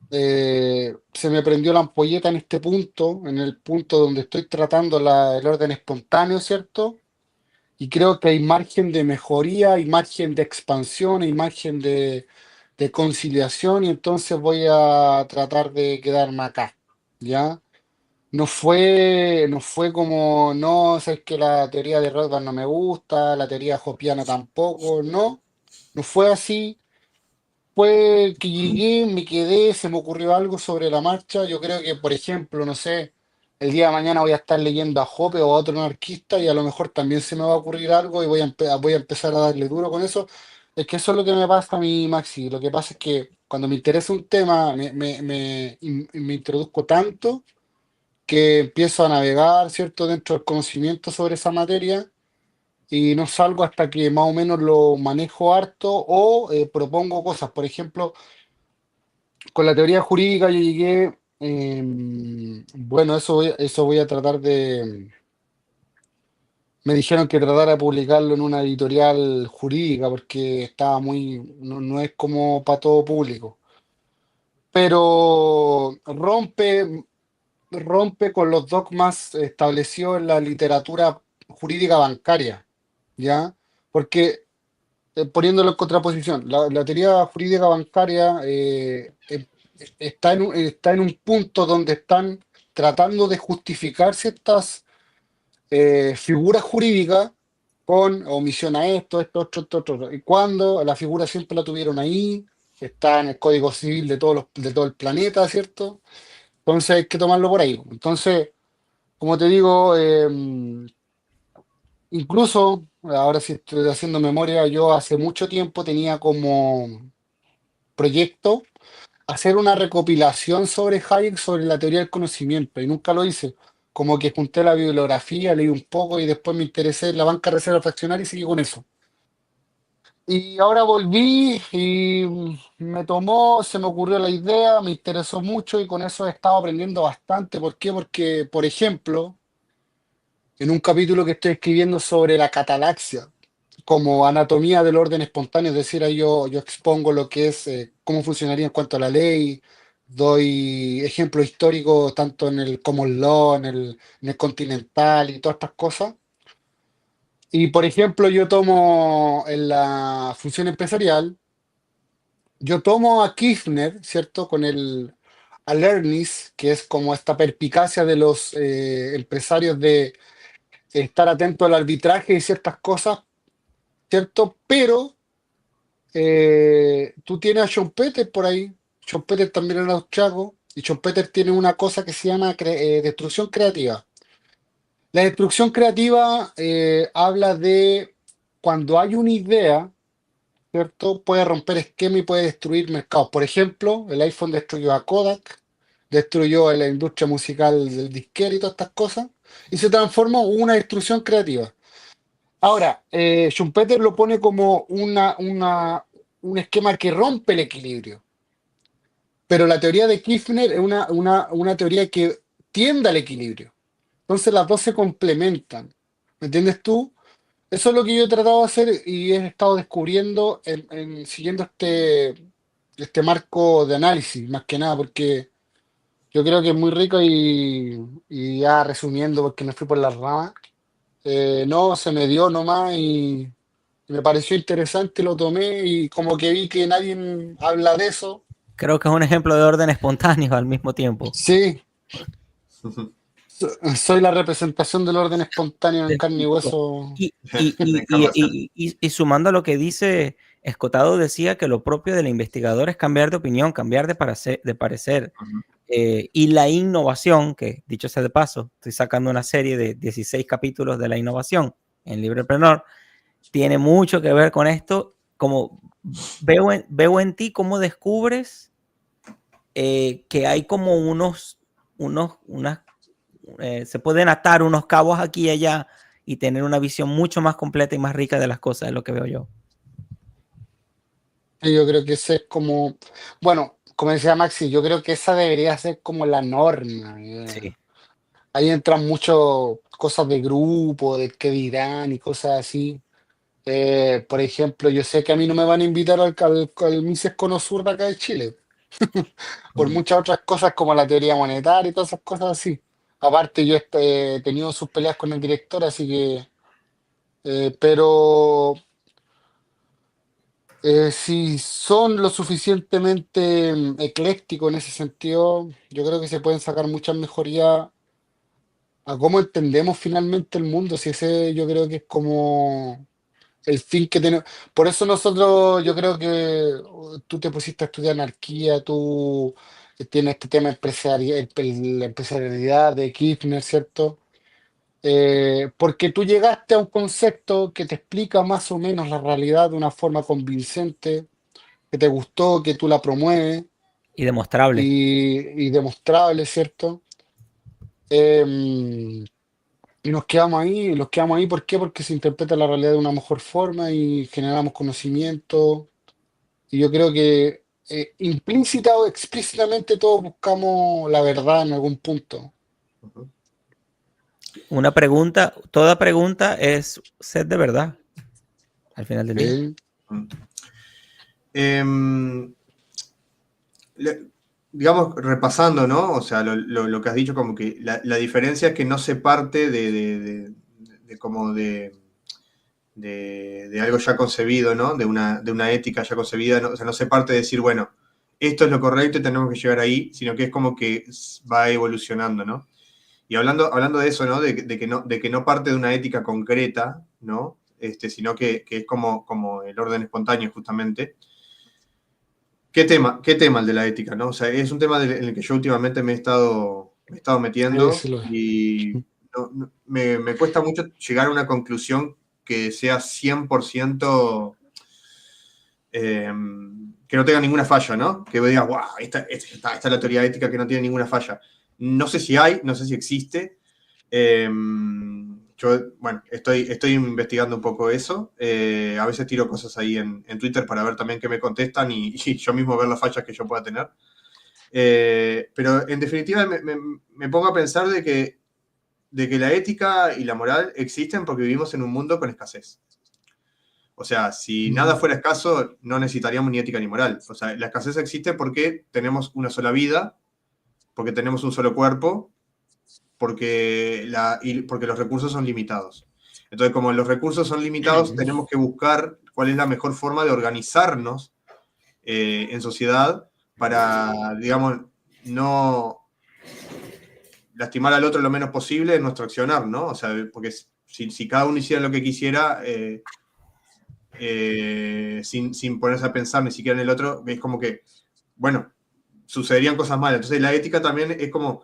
se me prendió la ampolleta en este punto, en el punto donde estoy tratando el orden espontáneo, ¿cierto? Y creo que hay margen de mejoría, hay margen de expansión, hay margen de de conciliación y entonces voy a tratar de quedarme acá, ¿ya? No fue como, no, sabes que la teoría de Rothbard no me gusta, la teoría hopiana tampoco, no fue así. Fue que llegué, me quedé, se me ocurrió algo sobre la marcha. Yo creo que, por ejemplo, no sé, el día de mañana voy a estar leyendo a Hoppe o a otro anarquista y a lo mejor también se me va a ocurrir algo y voy a empezar a darle duro con eso. Es que eso es lo que me pasa a mí, Maxi. Lo que pasa es que cuando me interesa un tema, me introduzco tanto que empiezo a navegar, ¿cierto?, dentro del conocimiento sobre esa materia y no salgo hasta que más o menos lo manejo harto o propongo cosas. Por ejemplo, con la teoría jurídica yo llegué, bueno, eso voy a tratar de, me dijeron que tratara de publicarlo en una editorial jurídica porque estaba muy, no es como para todo público, pero rompe con los dogmas establecidos en la literatura jurídica bancaria, ¿ya? Porque poniéndolo en contraposición, la teoría jurídica bancaria está en un punto donde están tratando de justificar ciertas figuras jurídicas con omisión a esto. Y cuando la figura siempre la tuvieron ahí, está en el Código Civil de todo el planeta, ¿cierto? Entonces hay que tomarlo por ahí. Entonces, como te digo, incluso, ahora sí estoy haciendo memoria, yo hace mucho tiempo tenía como proyecto hacer una recopilación sobre Hayek, sobre la teoría del conocimiento, y nunca lo hice. Como que junté la bibliografía, leí un poco y después me interesé en la banca de reserva fraccionaria y seguí con eso. Y ahora volví y se me ocurrió la idea, me interesó mucho y con eso he estado aprendiendo bastante. ¿Por qué? Porque, por ejemplo, en un capítulo que estoy escribiendo sobre la catalaxia, como anatomía del orden espontáneo, es decir, ahí yo expongo lo que es, cómo funcionaría en cuanto a la ley, doy ejemplos históricos tanto en el common law, en el continental y todas estas cosas. Y por ejemplo, yo tomo en la función empresarial, yo tomo a Kirchner, ¿cierto? Con el alertness, que es como esta perspicacia de los empresarios de estar atento al arbitraje y ciertas cosas, ¿cierto? Pero tú tienes a Schumpeter por ahí. Schumpeter también era austriaco. Y Schumpeter tiene una cosa que se llama destrucción creativa. La destrucción creativa habla de cuando hay una idea, ¿cierto? Puede romper esquema y puede destruir mercados. Por ejemplo, el iPhone destruyó a Kodak, destruyó la industria musical del disquero y todas estas cosas, y se transformó en una destrucción creativa. Ahora, Schumpeter lo pone como un esquema que rompe el equilibrio, pero la teoría de Kirchner es una teoría que tiende al equilibrio. Entonces las dos se complementan. ¿Me entiendes tú? Eso es lo que yo he tratado de hacer y he estado descubriendo siguiendo este marco de análisis, más que nada, porque yo creo que es muy rico y ya resumiendo, porque me fui por las ramas, no, se me dio nomás y me pareció interesante, lo tomé y como que vi que nadie habla de eso. Creo que es un ejemplo de orden espontáneo al mismo tiempo. Sí, soy la representación del orden espontáneo en carne y Definitivo. hueso. La encarnación. Y sumando a lo que dice, Escotado decía que lo propio del investigador es cambiar de opinión, cambiar de parecer. Ujú. Y la innovación, que dicho sea de paso, estoy sacando una serie de 16 capítulos de la innovación en Librepreneur, tiene mucho que ver con esto. Como veo en ti cómo descubres que hay como se pueden atar unos cabos aquí y allá y tener una visión mucho más completa y más rica de las cosas, es lo que veo yo. Y yo creo que ese es como, bueno, como decía Maxi, yo creo que esa debería ser como la norma. Sí. Ahí entran mucho cosas de grupo, de qué dirán y cosas así. Por ejemplo, yo sé que a mí no me van a invitar al Mises Cono Sur de acá de Chile, por Ujú. muchas otras cosas como la teoría monetaria y todas esas cosas así. Aparte, yo he tenido sus peleas con el director, así que, pero Si son lo suficientemente eclécticos en ese sentido, yo creo que se pueden sacar muchas mejorías a cómo entendemos finalmente el mundo. Si ese yo creo que es como el fin que tenemos. Por eso nosotros, yo creo que tú te pusiste a estudiar anarquía, tú tienes este tema empresarial, la empresarialidad de Kirchner, ¿cierto? Porque tú llegaste a un concepto que te explica más o menos la realidad de una forma convincente, que te gustó, que tú la promueves Y demostrable. y demostrable, ¿cierto? Em, y nos quedamos ahí, ¿por qué? Porque se interpreta la realidad de una mejor forma y generamos conocimiento. Y yo creo que implícita o explícitamente todos buscamos la verdad en algún punto. Ujú. Una pregunta, toda pregunta es sed de verdad al final del día. ¿Sí? Mm. Em, le- digamos, repasando, ¿no? O sea, lo que has dicho, como que la diferencia es que no se parte de como de algo ya concebido, ¿no? De una ética ya concebida, ¿no? O sea, no se parte de decir, bueno, esto es lo correcto y tenemos que llegar ahí, sino que es como que va evolucionando, ¿no? Y hablando de eso, ¿no? De que no parte de una ética concreta, ¿no? Sino que es como el orden espontáneo, justamente. ¿Qué tema el de la ética, ¿no? O sea, es un tema en el que yo últimamente me he estado metiendo Sí lo es. y me cuesta mucho llegar a una conclusión que sea 100% que no tenga ninguna falla, ¿no? Que vos digas, wow, esta es la teoría ética que no tiene ninguna falla. No sé si hay, no sé si existe. Yo, bueno, estoy investigando un poco eso. A veces tiro cosas ahí en Twitter para ver también qué me contestan y yo mismo ver las fallas que yo pueda tener. Pero en definitiva me pongo a pensar de que la ética y la moral existen porque vivimos en un mundo con escasez. O sea, si nada Mm. fuera escaso, no necesitaríamos ni ética ni moral. O sea, la escasez existe porque tenemos una sola vida, porque tenemos un solo cuerpo, porque los recursos son limitados. Entonces, como los recursos son limitados, tenemos que buscar cuál es la mejor forma de organizarnos en sociedad para, digamos, no lastimar al otro lo menos posible en nuestro accionar, ¿no? O sea, porque si cada uno hiciera lo que quisiera, sin ponerse a pensar ni siquiera en el otro, es como que, bueno, sucederían cosas malas. Entonces la ética también es como,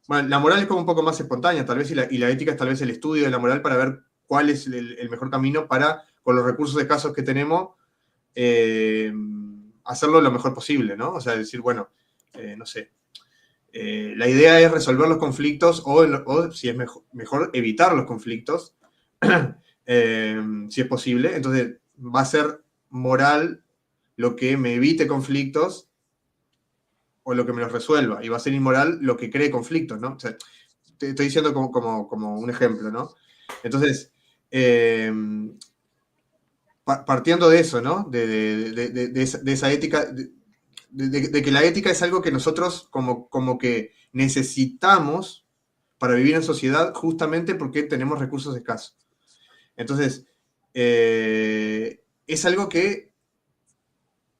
bueno, la moral es como un poco más espontánea, tal vez, y la ética es tal vez el estudio de la moral para ver cuál es el mejor camino para, con los recursos escasos que tenemos, eh, hacerlo lo mejor posible, ¿no? O sea, decir, bueno, no sé, la idea es resolver los conflictos o si es mejor evitar los conflictos, si es posible. Entonces, va a ser moral lo que me evite conflictos o lo que me los resuelva, y va a ser inmoral lo que cree conflictos, ¿no? O sea, te estoy diciendo como un ejemplo, ¿no? Entonces, eh, partiendo de eso, ¿no? De esa ética, de que la ética es algo que nosotros como que necesitamos para vivir en sociedad justamente porque tenemos recursos escasos. Entonces, es algo que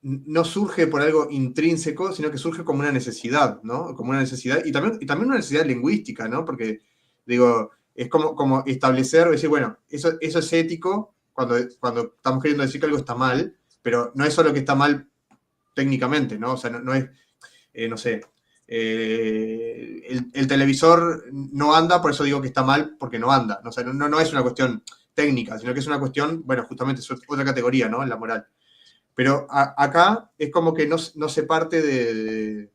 no surge por algo intrínseco, sino que surge como una necesidad, ¿no? Como una necesidad, y también una necesidad lingüística, ¿no? Porque, digo, es como establecer, o decir, bueno, eso es ético cuando estamos queriendo decir que algo está mal, pero no es solo que está mal técnicamente, ¿no? O sea, no es, no sé, el televisor no anda, por eso digo que está mal, porque no anda. O sea, no es una cuestión técnica, sino que es una cuestión, bueno, justamente es otra categoría, ¿no? En la moral. Pero acá es como que no se parte de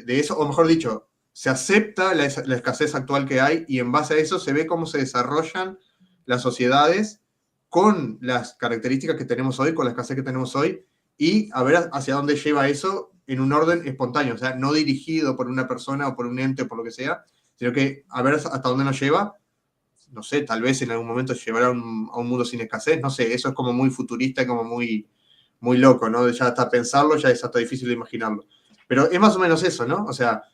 eso, o mejor dicho, se acepta la escasez actual que hay y en base a eso se ve cómo se desarrollan las sociedades con las características que tenemos hoy, con la escasez que tenemos hoy, y a ver hacia dónde lleva eso en un orden espontáneo, o sea, no dirigido por una persona o por un ente o por lo que sea, sino que a ver hasta dónde nos lleva. No sé, tal vez en algún momento llevará a un mundo sin escasez, no sé, eso es como muy futurista y como muy loco, ¿no? Ya hasta pensarlo ya es hasta difícil de imaginarlo. Pero es más o menos eso, ¿no? O sea,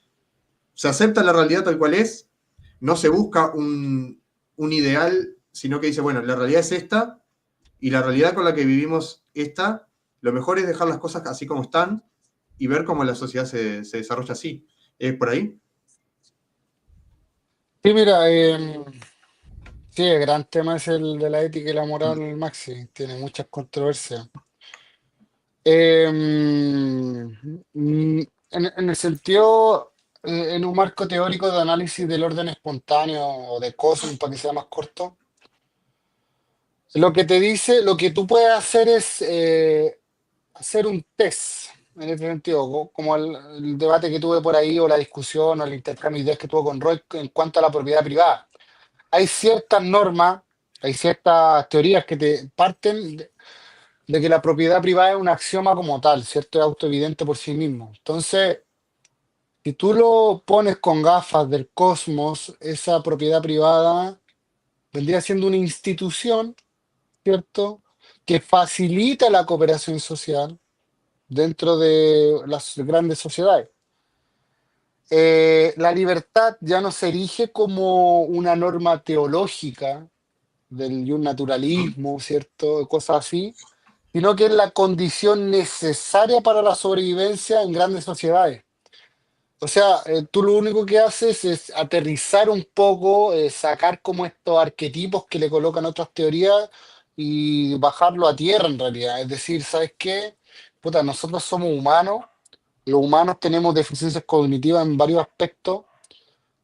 se acepta la realidad tal cual es, no se busca un ideal, sino que dice, bueno, la realidad es esta, y la realidad con la que vivimos esta, lo mejor es dejar las cosas así como están y ver cómo la sociedad se desarrolla así. ¿Es por ahí? Sí, mira, sí, el gran tema es el de la ética y la moral, Mm. Maxi. Tiene muchas controversias. En el sentido, en un marco teórico de análisis del orden espontáneo o de cosmos, para que sea más corto, lo que te dice, lo que tú puedes hacer es hacer un test, en ese sentido, como el debate que tuve por ahí, o la discusión, o el intercambio de ideas que tuve con Roy en cuanto a la propiedad privada. Hay ciertas normas, hay ciertas teorías que te parten de que la propiedad privada es un axioma como tal, ¿cierto? Es autoevidente por sí mismo. Entonces, si tú lo pones con gafas del cosmos, esa propiedad privada vendría siendo una institución, ¿cierto? Que facilita la cooperación social dentro de las grandes sociedades. La libertad ya no se erige como una norma teológica y un Ujú. naturalismo, ¿cierto? Cosas así, sino que es la condición necesaria para la sobrevivencia en grandes sociedades. O sea, tú lo único que haces es aterrizar un poco, sacar como estos arquetipos que le colocan otras teorías y bajarlo a tierra en realidad. Es decir, ¿sabes qué? Puta, nosotros somos humanos, los humanos tenemos deficiencias cognitivas en varios aspectos,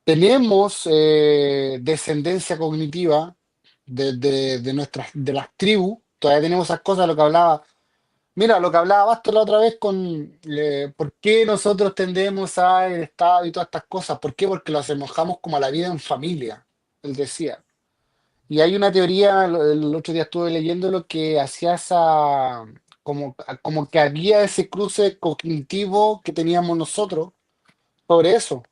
tenemos descendencia cognitiva de nuestras, de las tribus, todavía tenemos esas cosas, lo que hablaba. Mira, lo que hablaba Bastos la otra vez con por qué nosotros tendemos al Estado y todas estas cosas. ¿Por qué? Porque lo asemejamos como a la vida en familia, él decía. Y hay una teoría, el otro día estuve leyendo lo que hacía esa, como que había ese cruce cognitivo que teníamos nosotros sobre eso.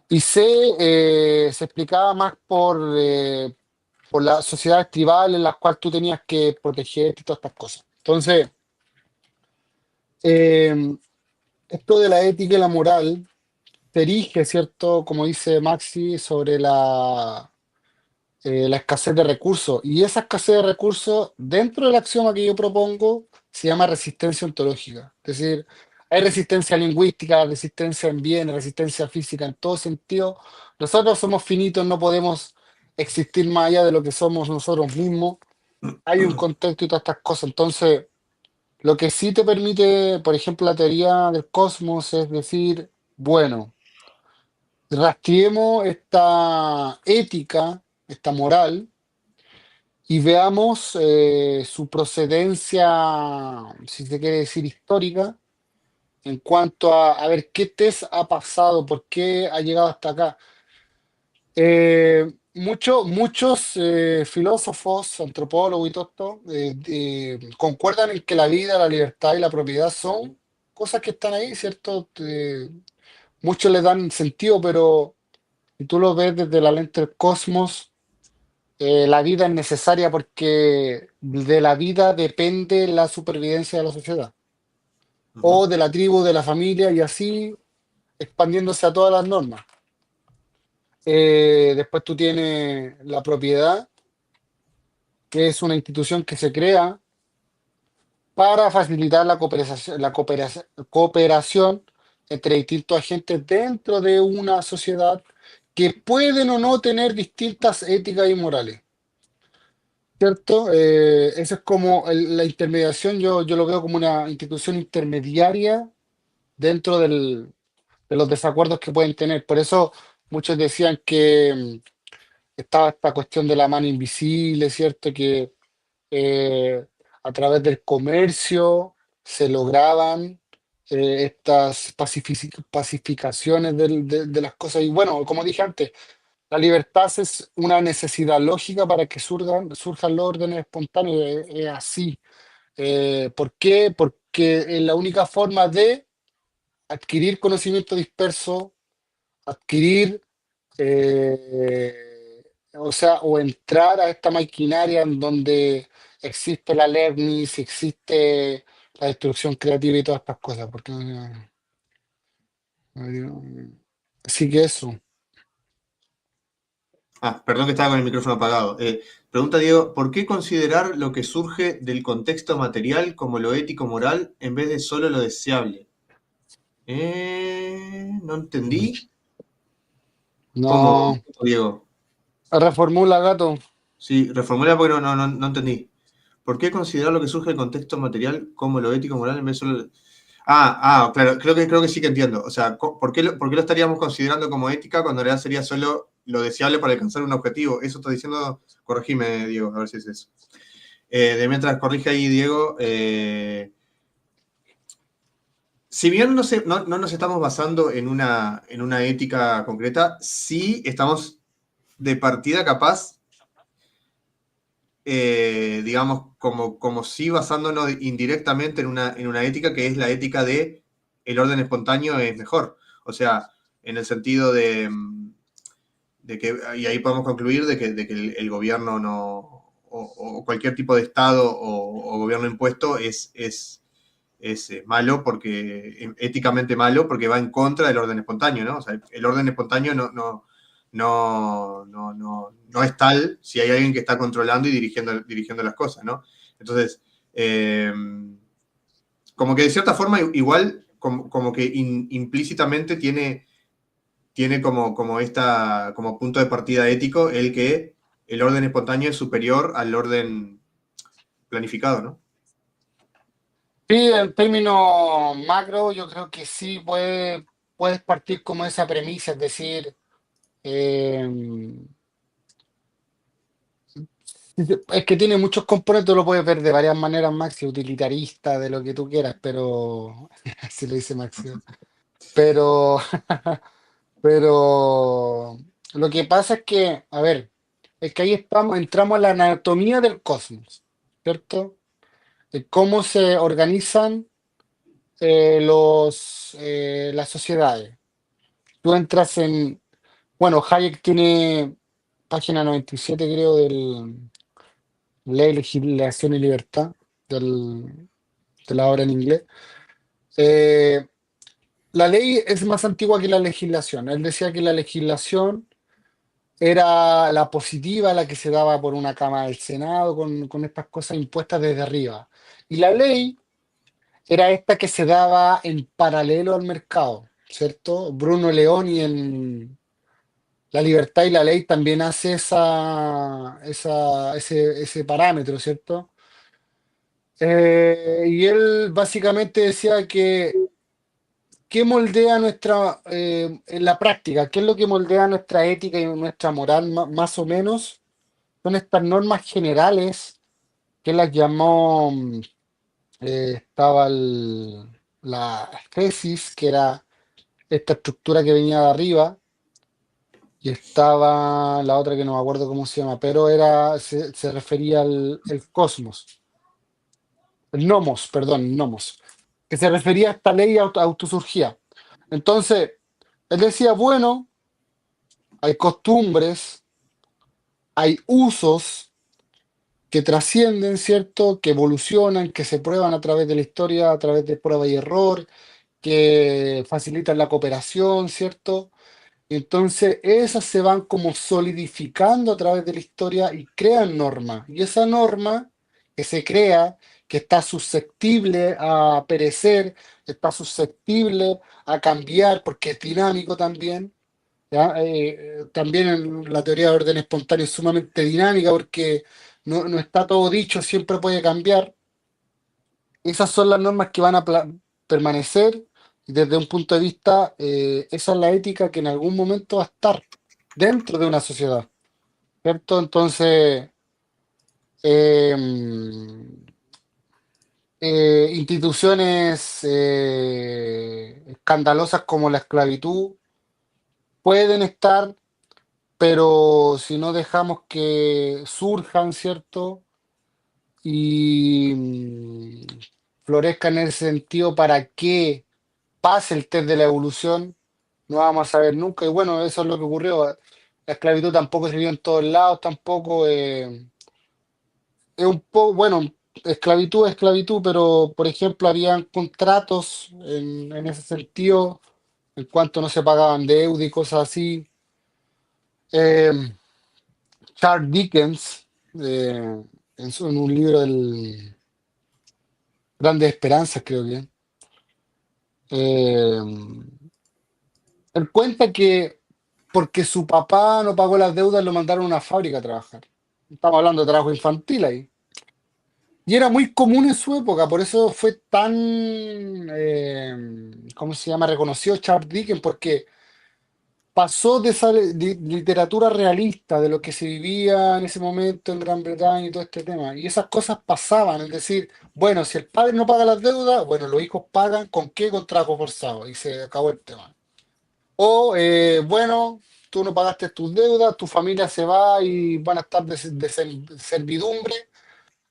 Y se explicaba más por las sociedades tribales en las cuales tú tenías que protegerte y todas estas cosas. Entonces, eh, esto de la ética y la moral se erige, ¿cierto? Como dice Maxi, sobre la escasez de recursos. Y esa escasez de recursos, dentro del axioma que yo propongo, se llama resistencia ontológica. Es decir, hay resistencia lingüística, resistencia en bien, resistencia física, en todo sentido. Nosotros somos finitos, no podemos existir más allá de lo que somos nosotros mismos. Hay un contexto y todas estas cosas. Entonces, lo que sí te permite, por ejemplo, la teoría del cosmos es decir, bueno, rastreemos esta ética, esta moral, y veamos su procedencia, si se quiere decir histórica, en cuanto a ver qué test ha pasado, por qué ha llegado hasta acá. Muchos filósofos, antropólogos y todo esto, concuerdan en que la vida, la libertad y la propiedad son cosas que están ahí, ¿cierto? Muchos le dan sentido, pero si tú lo ves desde la lente del cosmos, la vida es necesaria porque de la vida depende la supervivencia de la sociedad, Ujú. o de la tribu, de la familia, y así expandiéndose a todas las normas. Después tú tienes la propiedad, que es una institución que se crea para facilitar la cooperación entre distintos agentes dentro de una sociedad que pueden o no tener distintas éticas y morales. ¿Cierto? Eso es como la intermediación, yo lo veo como una institución intermediaria dentro de los desacuerdos que pueden tener. Por eso muchos decían que estaba esta cuestión de la mano invisible, ¿cierto? Que eh, a través del comercio se lograban estas pacificaciones de las cosas. Y bueno, como dije antes, la libertad es una necesidad lógica para que surjan los órdenes espontáneos. Es así. ¿Por qué? Porque es la única forma de adquirir conocimiento disperso, adquirir o sea, o entrar a esta maquinaria en donde existe la Leibniz, existe la destrucción creativa y todas estas cosas. Porque, así que eso. Perdón que estaba con el micrófono apagado. Pregunta Diego, ¿por qué considerar lo que surge del contexto material como lo ético-moral en vez de solo lo deseable? No entendí. ¿Cómo, No, Diego? reformula, gato. Sí, reformula porque no entendí. ¿Por qué considerar lo que surge del contexto material como lo ético-moral en vez de solo... Claro, creo que sí que entiendo. O sea, ¿por qué lo estaríamos considerando como ética cuando en realidad sería solo lo deseable para alcanzar un objetivo? Eso está diciendo, corregime, Diego, a ver si es eso. De mientras corrige ahí, Diego, si bien no nos estamos basando en una ética concreta, sí estamos de partida capaz, digamos, como sí basándonos indirectamente en una ética que es la ética de el orden espontáneo es mejor. O sea, en el sentido de que, y ahí podemos concluir de que el gobierno no, o cualquier tipo de Estado o gobierno impuesto es malo porque, éticamente malo, porque va en contra del orden espontáneo, ¿no? O sea, el orden espontáneo no es tal si hay alguien que está controlando y dirigiendo las cosas, ¿no? Entonces, como que de cierta forma igual, como que implícitamente tiene como punto de partida ético el que el orden espontáneo es superior al orden planificado, ¿no? Sí, en términos macro, yo creo que sí puedes partir como esa premisa, es decir, eh, es que tiene muchos componentes, lo puedes ver de varias maneras, Maxi, utilitarista, de lo que tú quieras, pero así lo dice Maxi. Pero, pero lo que pasa es que, a ver, es que ahí entramos en la anatomía del cosmos, ¿cierto? De cómo se organizan las sociedades. Tú entras en, bueno, Hayek tiene página 97, creo, del Ley, Legislación y Libertad, del, de la obra en inglés. Eh, la ley es más antigua que la legislación. Él decía que la legislación era la positiva, la que se daba por una Cámara del Senado, con estas cosas impuestas desde arriba. Y la ley era esta que se daba en paralelo al mercado, ¿cierto? Bruno Leoni en La Libertad y la Ley también hace ese parámetro, ¿cierto? Y él básicamente decía que ¿qué moldea en la práctica? ¿Qué es lo que moldea nuestra ética y nuestra moral más o menos? Son estas normas generales que las llamó, estaba la tesis, que era esta estructura que venía de arriba, y estaba la otra que no me acuerdo cómo se llama, pero se refería al el cosmos, el nomos, perdón, nomos, que se refería a esta ley autosurgía. Entonces, él decía, bueno, hay costumbres, hay usos que trascienden, ¿cierto? Que evolucionan, que se prueban a través de la historia, a través de prueba y error, que facilitan la cooperación, ¿cierto? Entonces, esas se van como solidificando a través de la historia y crean normas. Y esa norma que se crea, que está susceptible a perecer, está susceptible a cambiar, porque es dinámico también. ¿Ya? También en la teoría de orden espontáneo es sumamente dinámica porque no está todo dicho, siempre puede cambiar. Esas son las normas que van a permanecer y desde un punto de vista, esa es la ética que en algún momento va a estar dentro de una sociedad, ¿cierto? Entonces, eh, instituciones escandalosas como la esclavitud pueden estar, pero si no dejamos que surjan, ¿cierto? Y florezcan en ese sentido para que pase el test de la evolución, no vamos a saber nunca. Y bueno, eso es lo que ocurrió. La esclavitud tampoco se vio en todos lados, tampoco. Es un poco, bueno, esclavitud es esclavitud, pero por ejemplo, habían contratos en ese sentido, en cuanto no se pagaban deuda y cosas así. Eh, Charles Dickens, en un libro del Grandes Esperanzas, creo que. eh, Él cuenta que porque su papá no pagó las deudas, lo mandaron a una fábrica a trabajar. Estamos hablando de trabajo infantil ahí. Y era muy común en su época, por eso fue tan, ¿cómo se llama? Reconocido Charles Dickens, porque pasó de esa literatura realista, de lo que se vivía en ese momento en Gran Bretaña y todo este tema. Y esas cosas pasaban, es decir, bueno, si el padre no paga las deudas, bueno, los hijos pagan, ¿con qué? Con trabajo forzado. Y se acabó el tema. O, bueno, tú no pagaste tus deudas, tu familia se va y van a estar de servidumbre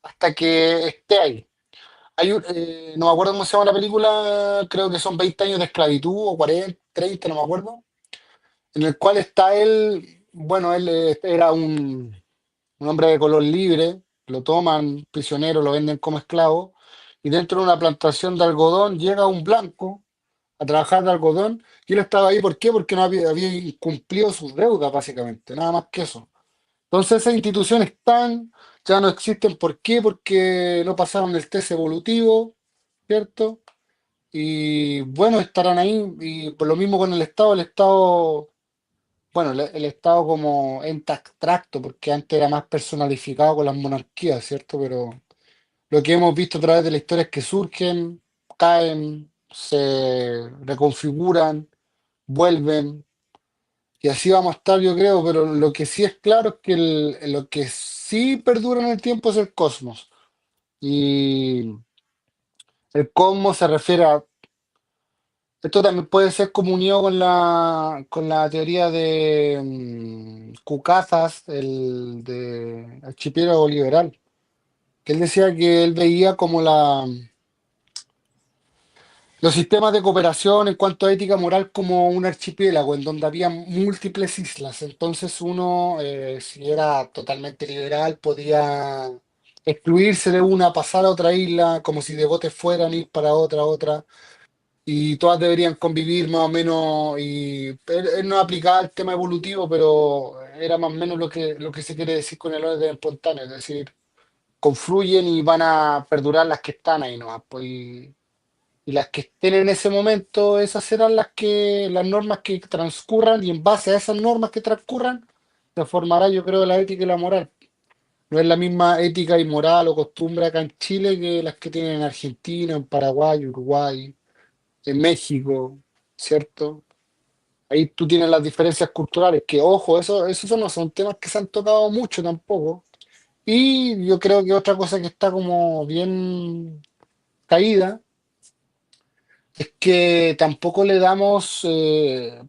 hasta que esté ahí. No me acuerdo cómo se llama la película, creo que son 20 años de esclavitud o 40, 30, no me acuerdo, en el cual está él, bueno, él era un hombre de color libre, lo toman prisionero, lo venden como esclavo, y dentro de una plantación de algodón llega un blanco a trabajar de algodón, y él estaba ahí, ¿por qué? Porque no había cumplido sus deudas, básicamente, nada más que eso. Entonces esas instituciones están, ya no existen, ¿por qué? Porque no pasaron el test evolutivo, ¿cierto? Y bueno, estarán ahí, y por lo mismo con el Estado, bueno, el Estado como ente abstracto, porque antes era más personalificado con las monarquías, ¿cierto? Pero lo que hemos visto a través de la historia es que surgen, caen, se reconfiguran, vuelven, y así vamos a estar, yo creo, pero lo que sí es claro es que lo que sí perdura en el tiempo es el cosmos. Y el cosmos se refiere a... Esto también puede ser comunido con la teoría de Cucazas, el de archipiélago liberal, que él decía que él veía como los sistemas de cooperación en cuanto a ética moral como un archipiélago en donde había múltiples islas. Entonces uno, si era totalmente liberal, podía excluirse de una, pasar a otra isla, como si de botes fueran, ir para otra, y todas deberían convivir más o menos. Y él no aplicaba el tema evolutivo, pero era más o menos lo que se quiere decir con el orden espontáneo, es decir, confluyen y van a perdurar las que están ahí nomás, pues, y las que estén en ese momento, esas serán las normas que transcurran, y en base a esas normas que transcurran, se formará, yo creo, la ética y la moral. No es la misma ética y moral o costumbre acá en Chile que las que tienen en Argentina, en Paraguay, Uruguay, en México, ¿cierto? Ahí tú tienes las diferencias culturales, que ojo, eso no son temas que se han tocado mucho tampoco. Y yo creo que otra cosa que está como bien caída es que tampoco le damos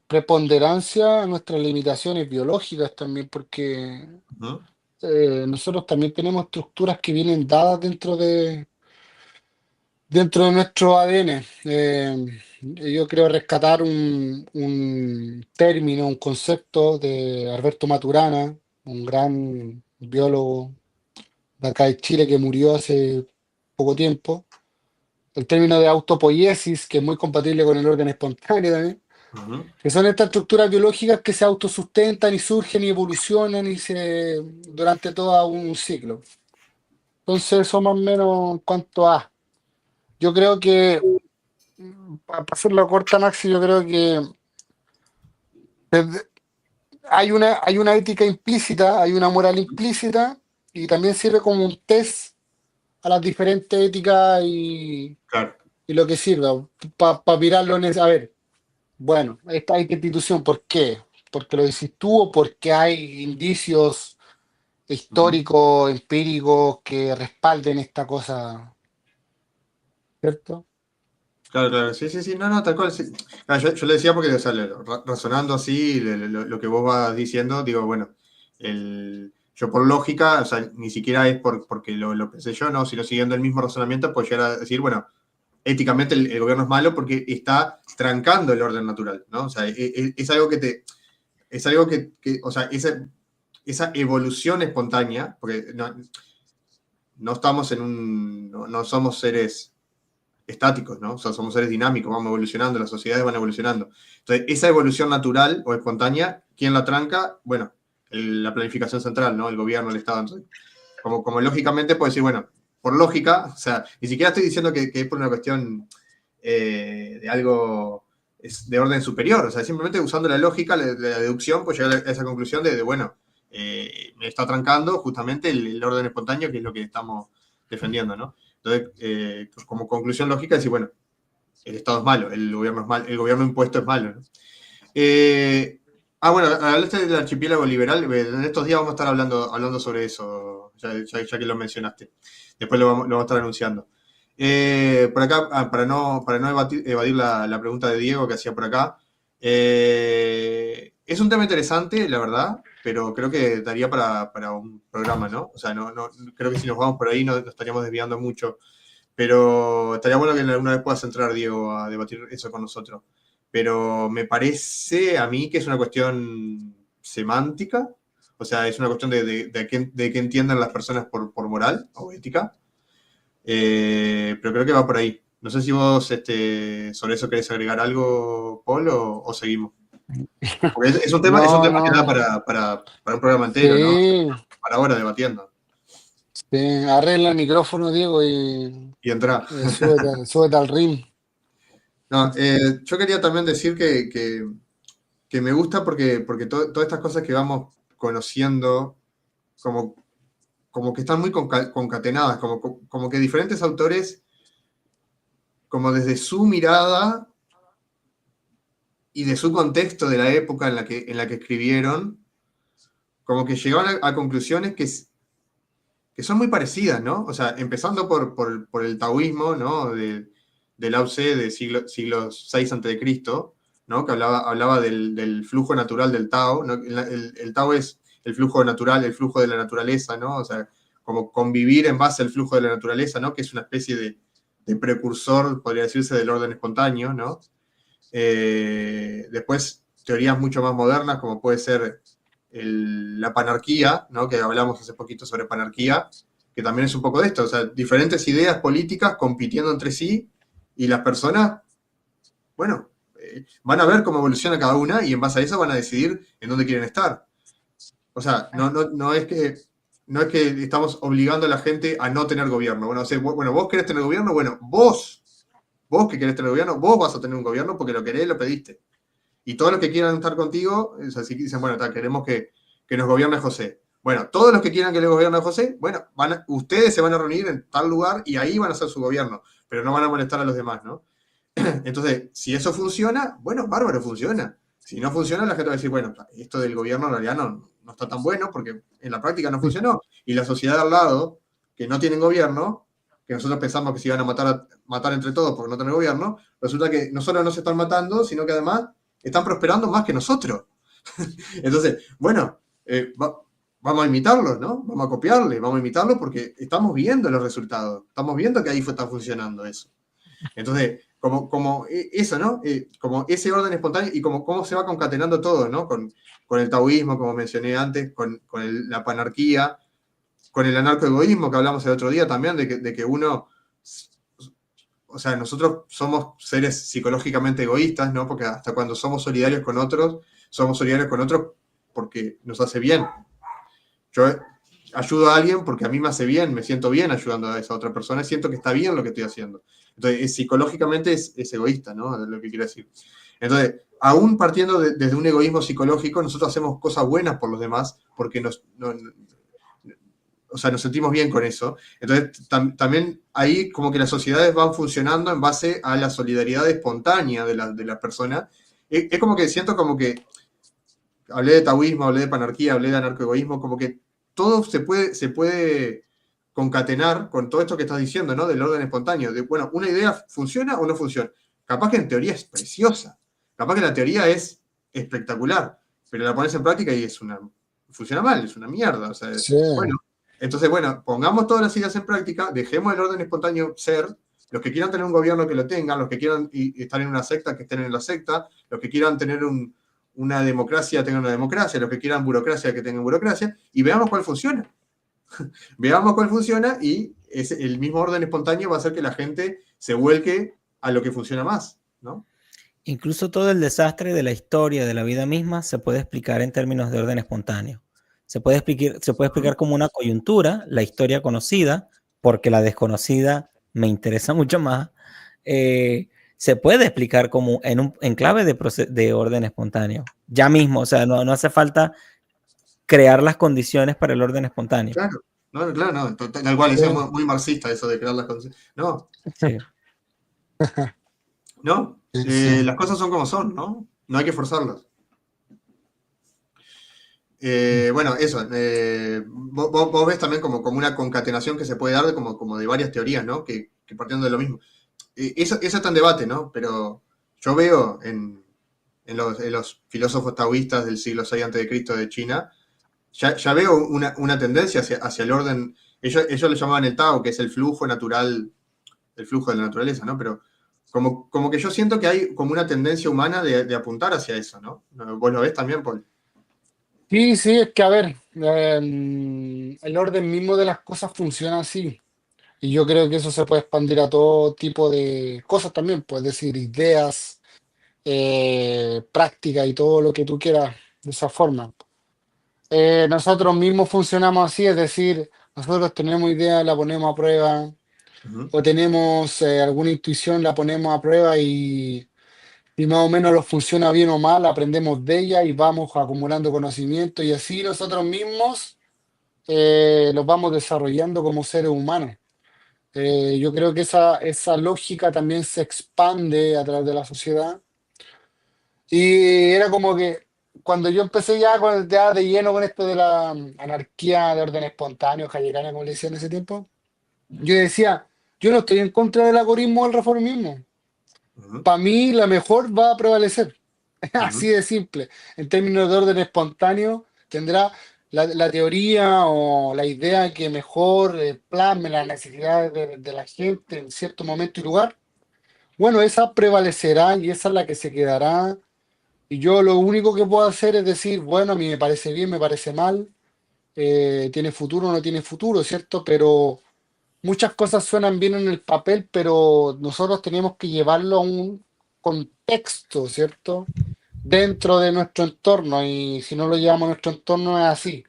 preponderancia a nuestras limitaciones biológicas también, porque Ujú. nosotros también tenemos estructuras que vienen dadas dentro de nuestro ADN. Yo creo rescatar un término, un concepto de Alberto Maturana, un gran biólogo de acá de Chile que murió hace poco tiempo. El término de autopoiesis, que es muy compatible con el orden espontáneo también, Ujú. que son estas estructuras biológicas que se autosustentan y surgen y evolucionan durante todo un ciclo. Entonces, eso más o menos en cuanto a... Yo creo que, para hacerlo corta, Maxi, yo creo que desde- hay una ética implícita, hay una moral implícita, y también sirve como un test a las diferentes éticas Claro. y lo que sirva, para mirarlo en a ver, bueno, esta institución, ¿por qué? ¿Porque lo decís tú o porque hay indicios Ujú. históricos, empíricos que respalden esta cosa, ¿cierto? Claro, claro, sí, sí, sí, no, no, tal cual, sí. Ah, yo le decía porque, o sea, razonando así, lo que vos vas diciendo, digo, bueno, yo por lógica, o sea, ni siquiera es porque lo pensé yo, no, sino siguiendo el mismo razonamiento, pues llegar a decir, bueno, éticamente el gobierno es malo porque está trancando el orden natural, ¿no? O sea, es algo es algo o sea, esa evolución espontánea, porque no estamos no somos seres estáticos, ¿no? O sea, somos seres dinámicos, vamos evolucionando, las sociedades van evolucionando. Entonces, esa evolución natural o espontánea, ¿quién la tranca? Bueno, la planificación central, ¿no? El gobierno, el Estado. Entonces, como lógicamente puedo decir, bueno, por lógica, o sea, ni siquiera estoy diciendo que es por una cuestión de algo de orden superior, o sea, simplemente usando la lógica, la deducción, pues llegar a esa conclusión bueno, me está trancando justamente el orden espontáneo, que es lo que estamos defendiendo, ¿no? Entonces, como conclusión lógica, decir, bueno, el Estado es malo, el gobierno es malo, el gobierno impuesto es malo, ¿no? Bueno, hablaste del archipiélago liberal, en estos días vamos a estar hablando sobre eso, ya que lo mencionaste. Después lo vamos a estar anunciando. Por acá, para no evadir la pregunta de Diego que hacía por acá, es un tema interesante, la verdad, pero creo que daría para un programa, ¿no? O sea, no, creo que si nos vamos por ahí nos estaríamos desviando mucho, pero estaría bueno que alguna vez puedas entrar, Diego, a debatir eso con nosotros. Pero me parece a mí que es una cuestión semántica, o sea, es una cuestión de que entiendan las personas por moral o ética, pero creo que va por ahí. No sé si vos sobre eso querés agregar algo, Paul, o seguimos. Porque es un tema No, que da no. para un programa entero, ¿no? Sí, Para ahora debatiendo. sí. Arregla el micrófono, Diego, y Y entra. súbete al ring. No, yo quería también decir que me gusta porque todas estas cosas que vamos conociendo, como que están muy concatenadas, como que diferentes autores, como desde su mirada y de su contexto de la época en la que escribieron, como que llegaban a conclusiones que son muy parecidas, ¿no? O sea, empezando por el taoísmo, ¿no? De Lao Tse, de siglo VI a.C., ¿no? Que hablaba del flujo natural del Tao, ¿no? El Tao es el flujo natural, el flujo de la naturaleza, ¿no? O sea, como convivir en base al flujo de la naturaleza, ¿no? Que es una especie de precursor, podría decirse, del orden espontáneo, ¿no? Después, teorías mucho más modernas, como puede ser la panarquía, ¿no? Que hablamos hace poquito sobre panarquía, que también es un poco de esto, o sea, diferentes ideas políticas compitiendo entre sí, y las personas, bueno, van a ver cómo evoluciona cada una y en base a eso van a decidir en dónde quieren estar. O sea, no es que estamos obligando a la gente a no tener gobierno. Bueno, o sea, bueno, vos querés tener gobierno, bueno, vos que querés tener gobierno, vos vas a tener un gobierno porque lo querés, lo pediste. Y todos los que quieran estar contigo, o sea, si dicen, bueno, queremos que nos gobierne José. Bueno, todos los que quieran que les gobierne José, bueno, ustedes se van a reunir en tal lugar y ahí van a hacer su gobierno, pero no van a molestar a los demás, ¿no? Entonces, si eso funciona, bueno, bárbaro, funciona. Si no funciona, la gente va a decir, bueno, esto del gobierno en realidad no está tan bueno porque en la práctica no funcionó. Y la sociedad de al lado, que no tienen gobierno, que nosotros pensamos que se iban a matar entre todos porque no tienen gobierno, resulta que no solo no se están matando, sino que además están prosperando más que nosotros. Entonces, bueno, vamos a imitarlos, ¿no? Vamos a copiarle, vamos a imitarlos porque estamos viendo los resultados, estamos viendo que ahí está funcionando eso. Entonces, como eso, ¿no? Como ese orden espontáneo y como cómo se va concatenando todo, ¿no? Con el taoísmo, como mencioné antes, con la panarquía, con el anarcoegoísmo que hablamos el otro día también, de que uno, o sea, nosotros somos seres psicológicamente egoístas, ¿no? Porque hasta cuando somos solidarios con otros porque nos hace bien. Yo ayudo a alguien porque a mí me hace bien, me siento bien ayudando a esa otra persona, siento que está bien lo que estoy haciendo. Entonces, psicológicamente es egoísta, ¿no? Es lo que quiero decir. Entonces, aún partiendo desde un egoísmo psicológico, nosotros hacemos cosas buenas por los demás porque o sea, nos sentimos bien con eso. Entonces, también ahí como que las sociedades van funcionando en base a la solidaridad espontánea de la persona. Es como que siento como que hablé de taoísmo, hablé de panarquía, hablé de anarcoegoísmo, como que todo se puede concatenar con todo esto que estás diciendo, ¿no? Del orden espontáneo. Bueno, una idea funciona o no funciona. Capaz que en teoría es preciosa. Capaz que la teoría es espectacular. Pero la pones en práctica y funciona mal, es una mierda. O sea, Sí. bueno. Entonces, bueno, pongamos todas las ideas en práctica, dejemos el orden espontáneo ser. Los que quieran tener un gobierno que lo tengan, los que quieran estar en una secta, que estén en la secta, los que quieran tener una democracia, tengan una democracia, los que quieran burocracia, que tengan burocracia, y veamos cuál funciona. Veamos cuál funciona y el mismo orden espontáneo va a hacer que la gente se vuelque a lo que funciona más, ¿no? Incluso todo el desastre de la historia, de la vida misma, se puede explicar en términos de orden espontáneo. Se puede explicar como una coyuntura, la historia conocida, porque la desconocida me interesa mucho más. Se puede explicar como en clave de orden espontáneo. Ya mismo, o sea, no hace falta crear las condiciones para el orden espontáneo. Claro, no, claro, no, tal cual, eso es Sí, muy marxista, eso de crear las condiciones. No, Sí. no, sí, sí. las cosas son como son, ¿no? No hay que forzarlas. Bueno, eso, vos ves también como una concatenación que se puede dar como de varias teorías, ¿no? Que partiendo de lo mismo. Eso está en debate, ¿no? Pero yo veo en los filósofos taoístas del siglo VI a.C. de China, ya veo una tendencia hacia el orden. Ellos lo llamaban el Tao, que es el flujo natural, el flujo de la naturaleza, ¿no? Pero como que yo siento que hay como una tendencia humana de apuntar hacia eso, ¿no? ¿Vos lo ves también, Paul? Sí, sí, es que a ver, el orden mismo de las cosas funciona así. Y yo creo que eso se puede expandir a todo tipo de cosas también, puedes decir ideas, prácticas y todo lo que tú quieras de esa forma. Nosotros mismos funcionamos así, es decir, nosotros tenemos ideas, la ponemos a prueba, Ujú, o tenemos alguna intuición, la ponemos a prueba y más o menos nos funciona bien o mal, aprendemos de ella y vamos acumulando conocimiento y así nosotros mismos los vamos desarrollando como seres humanos. Yo creo que esa lógica también se expande a través de la sociedad. Y era como que cuando yo empecé ya de lleno con esto de la anarquía de orden espontáneo, callejana, como le decía en ese tiempo, yo decía, yo no estoy en contra del algoritmo o el reformismo. ujú, Para mí la mejor va a prevalecer. Así ujú, de simple. En términos de orden espontáneo, tendrá la teoría o la idea que mejor plasme las necesidades de la gente en cierto momento y lugar. Bueno, esa prevalecerá y esa es la que se quedará. Y yo lo único que puedo hacer es decir, bueno, a mí me parece bien, me parece mal, tiene futuro o no tiene futuro, ¿cierto? Pero muchas cosas suenan bien en el papel, pero nosotros tenemos que llevarlo a un contexto, ¿cierto? Dentro de nuestro entorno y si no lo llevamos a nuestro entorno es así.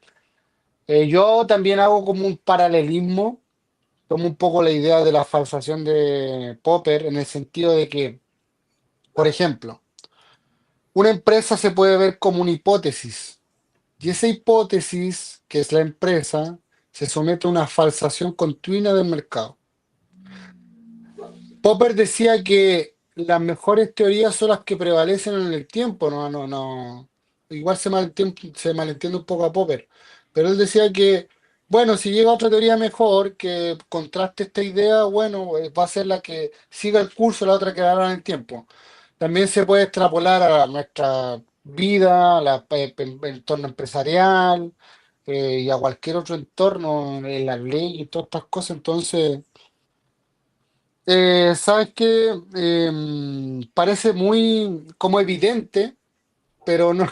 Yo también hago como un paralelismo, tomo un poco la idea de la falsación de Popper en el sentido de que, por ejemplo, una empresa se puede ver como una hipótesis y esa hipótesis, que es la empresa, se somete a una falsación continua del mercado. Popper decía que las mejores teorías son las que prevalecen en el tiempo, no, no, no. Igual se malentiende un poco a Popper, pero él decía que, bueno, si llega otra teoría mejor que contraste esta idea, bueno, va a ser la que siga el curso, la otra quedará en el tiempo. También se puede extrapolar a nuestra vida, a la entorno empresarial, y a cualquier otro entorno, en la ley y todas estas cosas, entonces. ¿Sabes qué? Parece muy como evidente, pero no,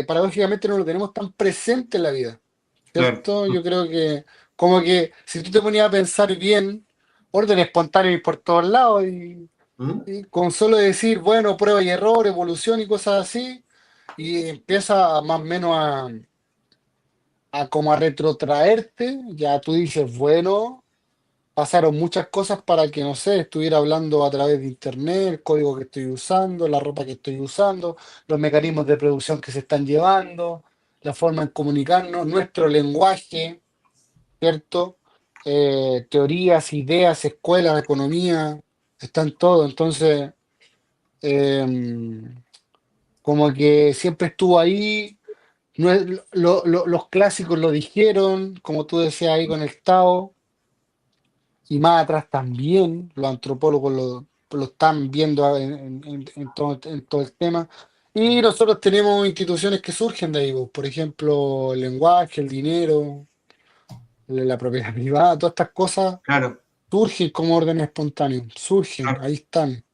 paradójicamente no lo tenemos tan presente en la vida, claro. ¿cierto? Yo creo que como que si tú te ponías a pensar bien, orden espontáneo y por todos lados, Ujú, y con solo decir, bueno, prueba y error, evolución y cosas así, y empieza más o menos a como a retrotraerte, ya tú dices, bueno. Pasaron muchas cosas para que, no sé, estuviera hablando a través de internet, el código que estoy usando, la ropa que estoy usando, los mecanismos de producción que se están llevando, la forma en comunicarnos, nuestro lenguaje, ¿cierto? Teorías, ideas, escuelas, economía, están todo. Entonces, como que siempre estuvo ahí. No es- los clásicos lo dijeron, como tú decías ahí con el Tao. Y más atrás también, los antropólogos lo están viendo en todo el tema. Y nosotros tenemos instituciones que surgen de ahí, pues, por ejemplo, el lenguaje, el dinero, la propiedad privada, todas estas cosas claro, surgen como orden espontáneo, surgen, claro. ahí están.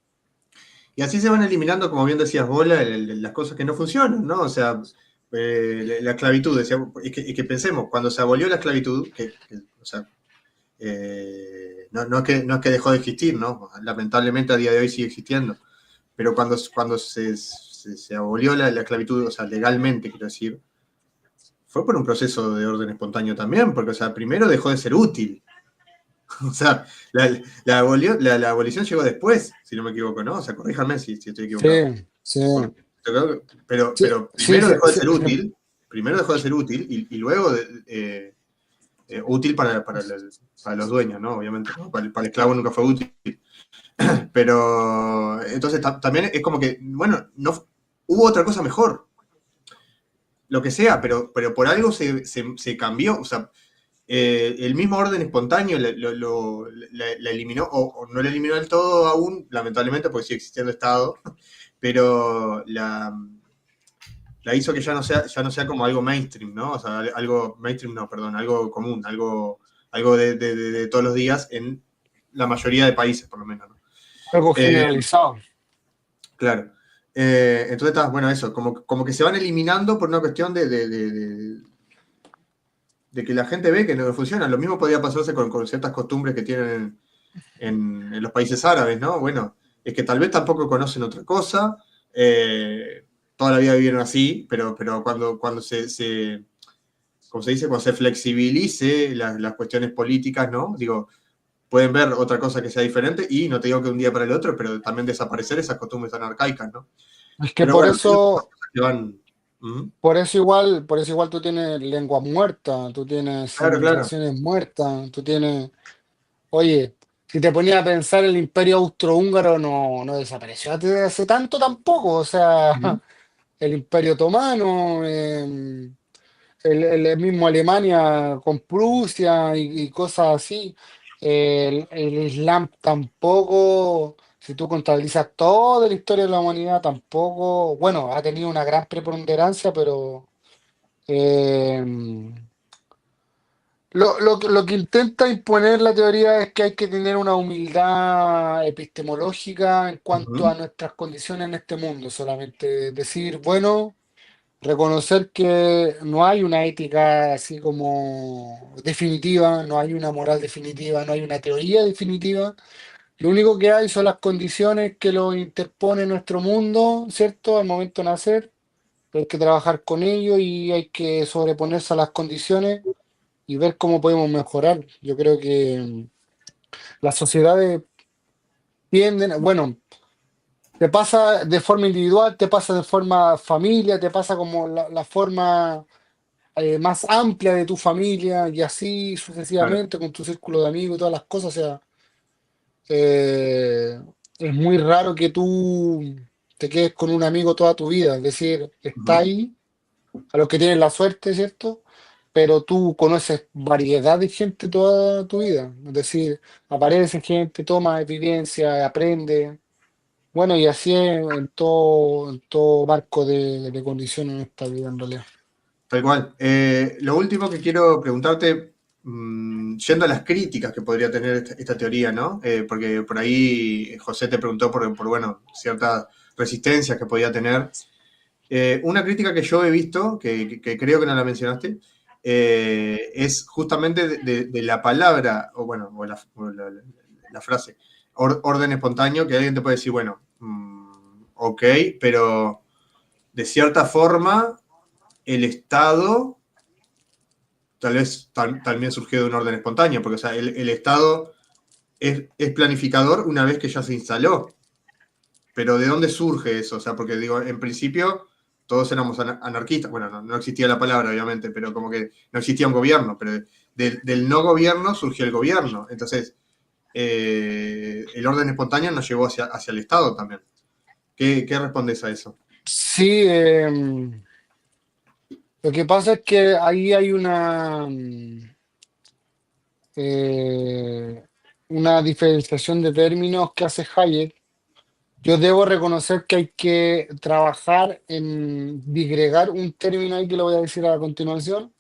Y así se van eliminando, como bien decías vos, las cosas que no funcionan, ¿no? O sea, la esclavitud, decía, es que pensemos, cuando se abolió la esclavitud, o sea, no es que dejó de existir, ¿no? Lamentablemente a día de hoy sigue existiendo, pero cuando se abolió la esclavitud, o sea, legalmente, quiero decir, fue por un proceso de orden espontáneo también, porque, o sea, primero dejó de ser útil. O sea, la abolición llegó después, si no me equivoco, ¿no? O sea, corríjame si estoy equivocado. Sí, sí, sí, Pero sí, primero sí, dejó de sí, ser sí. útil, y luego útil para los dueños, ¿no? Obviamente, ¿no? Para el esclavo nunca fue útil. Pero entonces también es como que, bueno, no hubo otra cosa mejor, lo que sea, pero por algo se cambió, o sea, el mismo orden espontáneo la eliminó, o no la eliminó del todo aún, lamentablemente, porque sigue existiendo Estado, pero la hizo que ya no sea como algo mainstream, ¿no? O sea, algo mainstream, no, perdón, algo común, algo de todos los días en la mayoría de países, por lo menos, ¿no? Algo Eh, generalizado. claro. Entonces, bueno, eso, como que se van eliminando por una cuestión de que la gente ve que no funciona. Lo mismo podría pasarse con ciertas costumbres que tienen en los países árabes, ¿no? Bueno, es que tal vez tampoco conocen otra cosa, toda la vida vivieron así, pero cuando como se dice, cuando se flexibilice las cuestiones políticas, ¿no? Digo, pueden ver otra cosa que sea diferente y no te digo que un día para el otro, pero también desaparecer esas costumbres tan arcaicas, ¿no? Es que Pero bueno, esas son cosas que van. Ujú. por eso igual tú tienes lengua muerta, tú tienes Claro, claro. civilizaciones muertas, tú tienes, oye, si te ponías a pensar el Imperio Austrohúngaro no desapareció hace tanto tampoco, o sea, Ujú. el Imperio Otomano, el mismo Alemania con Prusia y cosas así. El Islam tampoco, si tú contabilizas toda la historia de la humanidad, tampoco, bueno, ha tenido una gran preponderancia, pero eh, lo que intenta imponer la teoría es que hay que tener una humildad epistemológica en cuanto Ujú. a nuestras condiciones en este mundo, solamente decir, bueno. Reconocer que no hay una ética así como definitiva, no hay una moral definitiva, no hay una teoría definitiva. Lo único que hay son las condiciones que lo interpone nuestro mundo, ¿cierto? Al momento de nacer, hay que trabajar con ello y hay que sobreponerse a las condiciones y ver cómo podemos mejorar. Yo creo que las sociedades tienden, bueno, te pasa de forma individual, te pasa de forma familia, te pasa como la forma más amplia de tu familia y así Claro. sucesivamente con tu círculo de amigos y todas las cosas. O sea, eh, es muy raro que tú te quedes con un amigo toda tu vida. Es decir, está Ujú. ahí a los que tienen la suerte, ¿cierto? Pero tú conoces variedad de gente toda tu vida. Es decir, aparece gente, toma evidencia, aprende. Bueno, y así es en todo marco de condiciones en esta vida en realidad. Tal cual. Lo último que quiero preguntarte, yendo a las críticas que podría tener esta teoría, ¿no? Porque por ahí José te preguntó bueno, ciertas resistencias que podía tener. Una crítica que yo he visto, que creo que no la mencionaste, es justamente de la palabra, o bueno, la frase, orden espontáneo, que alguien te puede decir, bueno, ok, pero de cierta forma el Estado tal vez también surgió de un orden espontáneo, porque o sea, el Estado es planificador una vez que ya se instaló. Pero ¿de dónde surge eso? O sea, porque digo, en principio todos éramos anarquistas. Bueno, no existía la palabra, obviamente, pero como que no existía un gobierno, pero del no gobierno surgió el gobierno. Entonces, el orden espontáneo nos llevó hacia el Estado también. ¿Qué respondes a eso? Sí, lo que pasa es que ahí hay eh, una diferenciación de términos que hace Hayek. Yo debo reconocer que hay que trabajar en disgregar un término ahí que lo voy a decir a continuación.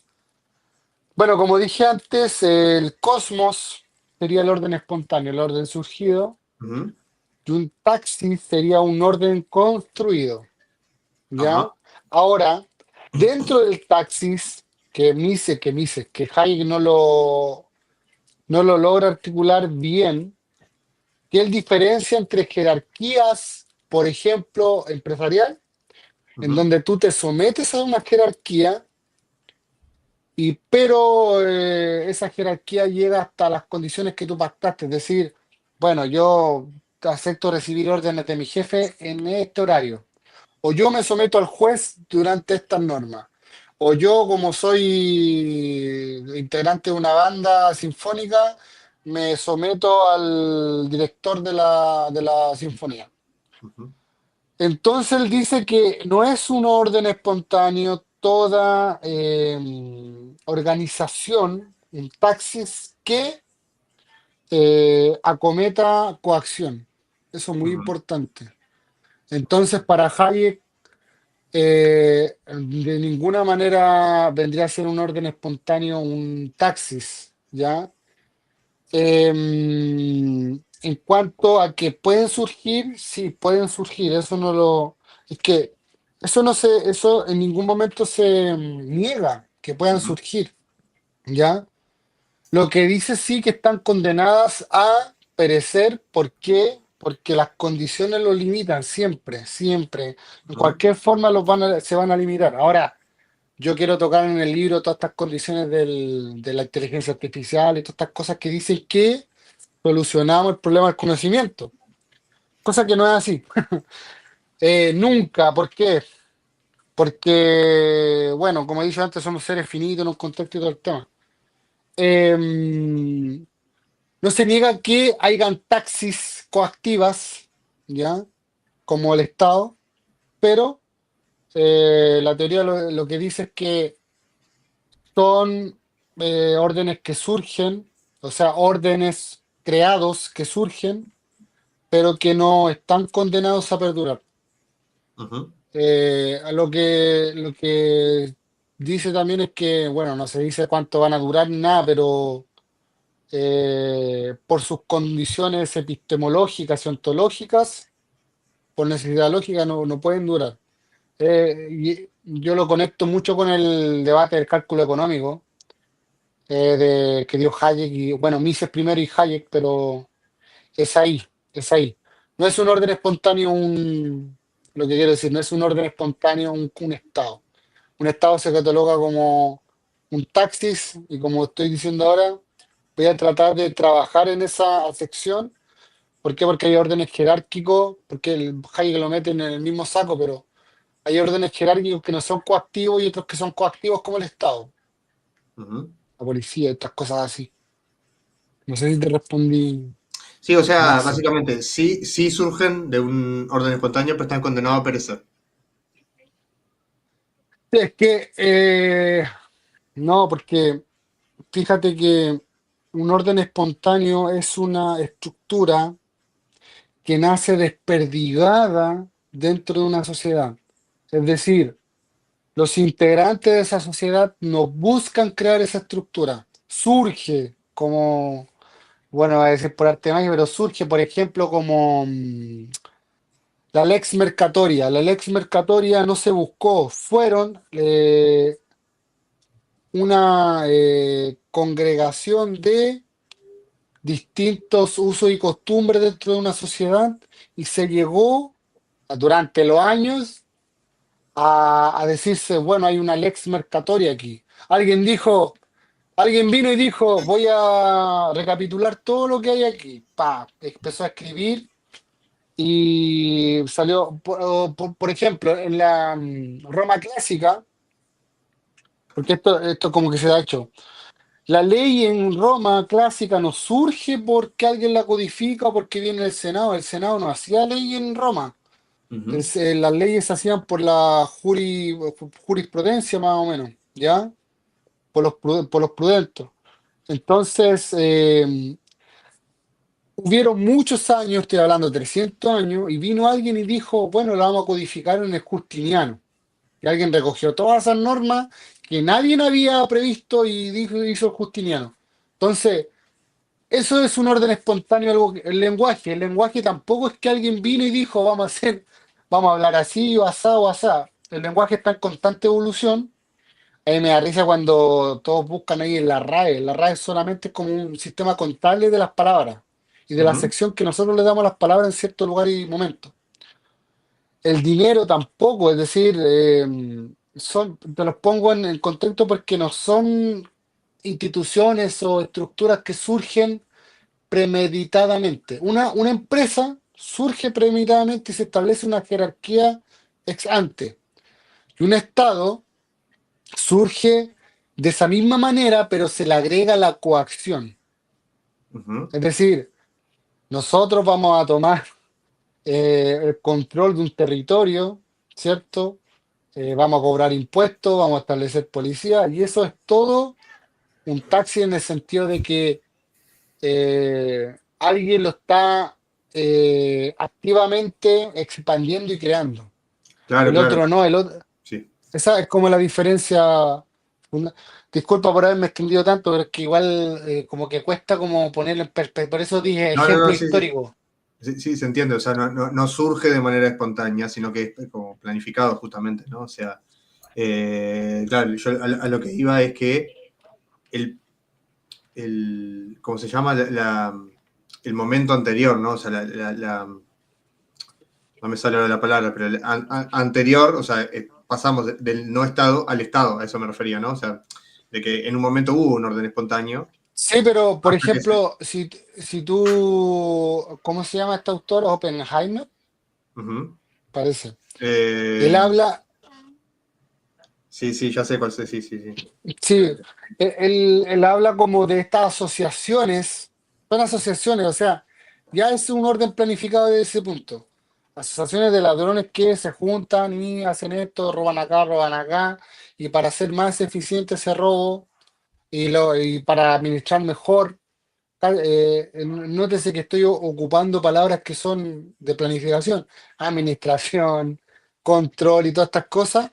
Bueno, como dije antes, el cosmos sería el orden espontáneo, el orden surgido, Ujú. y un taxi sería un orden construido, ¿ya? Ajá. Ahora, dentro del taxis, que Hayek no lo logra articular bien, que él diferencia entre jerarquías, por ejemplo, empresarial, en Ujú. donde tú te sometes a una jerarquía Pero esa jerarquía llega hasta las condiciones que tú pactaste, es decir, bueno, yo acepto recibir órdenes de mi jefe en este horario, o yo me someto al juez durante estas normas, o yo como soy integrante de una banda sinfónica, me someto al director de la sinfonía. Ujú, Entonces él dice que no es un orden espontáneo toda organización, un taxis que acometa coacción. Eso es muy ujú, importante. Entonces para Hayek de ninguna manera vendría a ser un orden espontáneo un taxis, ¿ya? En cuanto a que pueden surgir, sí, pueden surgir, eso no lo, es que eso no se, eso en ningún momento se niega que puedan ujú, surgir, ¿ya? Lo que dice sí que están condenadas a perecer, ¿por qué? Porque las condiciones lo limitan siempre, siempre, en ujú, cualquier forma se van a limitar. Ahora, yo quiero tocar en el libro todas estas condiciones de la inteligencia artificial y todas estas cosas que dicen que solucionamos el problema del conocimiento, cosa que no es así. Nunca, ¿por qué? Porque, bueno, como he dicho antes, somos seres finitos en un contexto y todo el tema. Eh, no se niega que hayan taxis coactivas, ¿ya? Como el Estado, pero la teoría lo que dice es que son órdenes que surgen, o sea, órdenes creados que surgen, pero que no están condenados a perdurar. ujú, A lo que dice también es que, bueno, no se dice cuánto van a durar ni nada, pero por sus condiciones epistemológicas y ontológicas, por necesidad lógica, no pueden durar. Y yo lo conecto mucho con el debate del cálculo económico, que dio Hayek, y bueno, Mises primero y Hayek, pero es ahí, es ahí. No es un orden espontáneo, lo que quiero decir, no es un orden espontáneo un estado. Un estado se cataloga como un taxis y como estoy diciendo ahora, voy a tratar de trabajar en esa sección. ¿Por qué? Porque hay órdenes jerárquicos, porque el Hayek lo mete en el mismo saco, pero hay órdenes jerárquicos que no son coactivos y otros que son coactivos como el Estado, ujú. la policía, estas cosas así. No sé si te respondí Sí, o sea, más. básicamente, sí, sí surgen de un orden espontáneo, pero están condenados a perecer. Es que no, porque fíjate que un orden espontáneo es una estructura que nace desperdigada dentro de una sociedad. Es decir, los integrantes de esa sociedad no buscan crear esa estructura. Surge como, bueno, a decir por arte de magia, pero surge, por ejemplo, como la lex mercatoria. La lex mercatoria no se buscó, fueron una congregación de distintos usos y costumbres dentro de una sociedad y se llegó durante los años a decirse, bueno, hay una lex mercatoria aquí. Alguien vino y dijo, voy a recapitular todo lo que hay aquí. Pa, empezó a escribir y salió, por ejemplo, en la Roma clásica, porque esto como que se ha hecho. La ley en Roma clásica no surge porque alguien la codifica o porque viene el Senado. El Senado no hacía ley en Roma. Ujú, Las leyes se hacían por la jurisprudencia más o menos, ¿ya? Por los prudentes. Entonces, hubieron muchos años, estoy hablando de 300 años, y vino alguien y dijo, bueno, la vamos a codificar en el Justiniano. Y alguien recogió todas esas normas que nadie había previsto y hizo el Justiniano. Entonces, eso es un orden espontáneo, algo el lenguaje. El lenguaje tampoco es que alguien vino y dijo, vamos a hablar así o asá o asá. El lenguaje está en constante evolución. A mí me da risa cuando todos buscan ahí en la RAE. La RAE solamente es como un sistema contable de las palabras y de la ujú, sección que nosotros le damos a las palabras en cierto lugar y momento. El dinero tampoco, es decir, te los pongo en el contexto porque no son instituciones o estructuras que surgen premeditadamente. Una empresa surge premeditadamente y se establece una jerarquía ex ante. Y un Estado surge de esa misma manera, pero se le agrega la coacción. Ujú. Es decir, nosotros vamos a tomar el control de un territorio, ¿cierto? Vamos a cobrar impuestos, vamos a establecer policía, y eso es todo un taxi en el sentido de que alguien lo está activamente expandiendo y creando. Claro, El claro, otro no, el otro. sí. Esa es como la diferencia. funda- Disculpa por haberme extendido tanto, pero es que igual como que cuesta como ponerlo en perspectiva. Por eso dije No, no, ejemplo no, sí, sí. histórico. Sí, sí, se entiende, o sea, no surge de manera espontánea, sino que es como planificado justamente, ¿no? O sea, claro, yo a lo que iba es que el, ¿cómo se llama? El momento anterior, ¿no? O sea, no me sale ahora la palabra, pero el anterior, o sea, pasamos del no Estado al Estado, a eso me refería, ¿no? O sea, de que en un momento hubo un orden espontáneo, Sí, pero por hasta que se... ejemplo, si tú, ¿cómo se llama este autor? Oppenheimer, Ujú. parece. Él Eh, habla, sí, sí, ya sé cuál es, sí, sí, sí. sí, él habla como de estas asociaciones, son asociaciones, o sea, ya es un orden planificado de ese punto. Asociaciones de ladrones que se juntan y hacen esto, roban acá, y para hacer más eficiente ese robo y para administrar mejor. Nótese que estoy ocupando palabras que son de planificación, administración, control y todas estas cosas.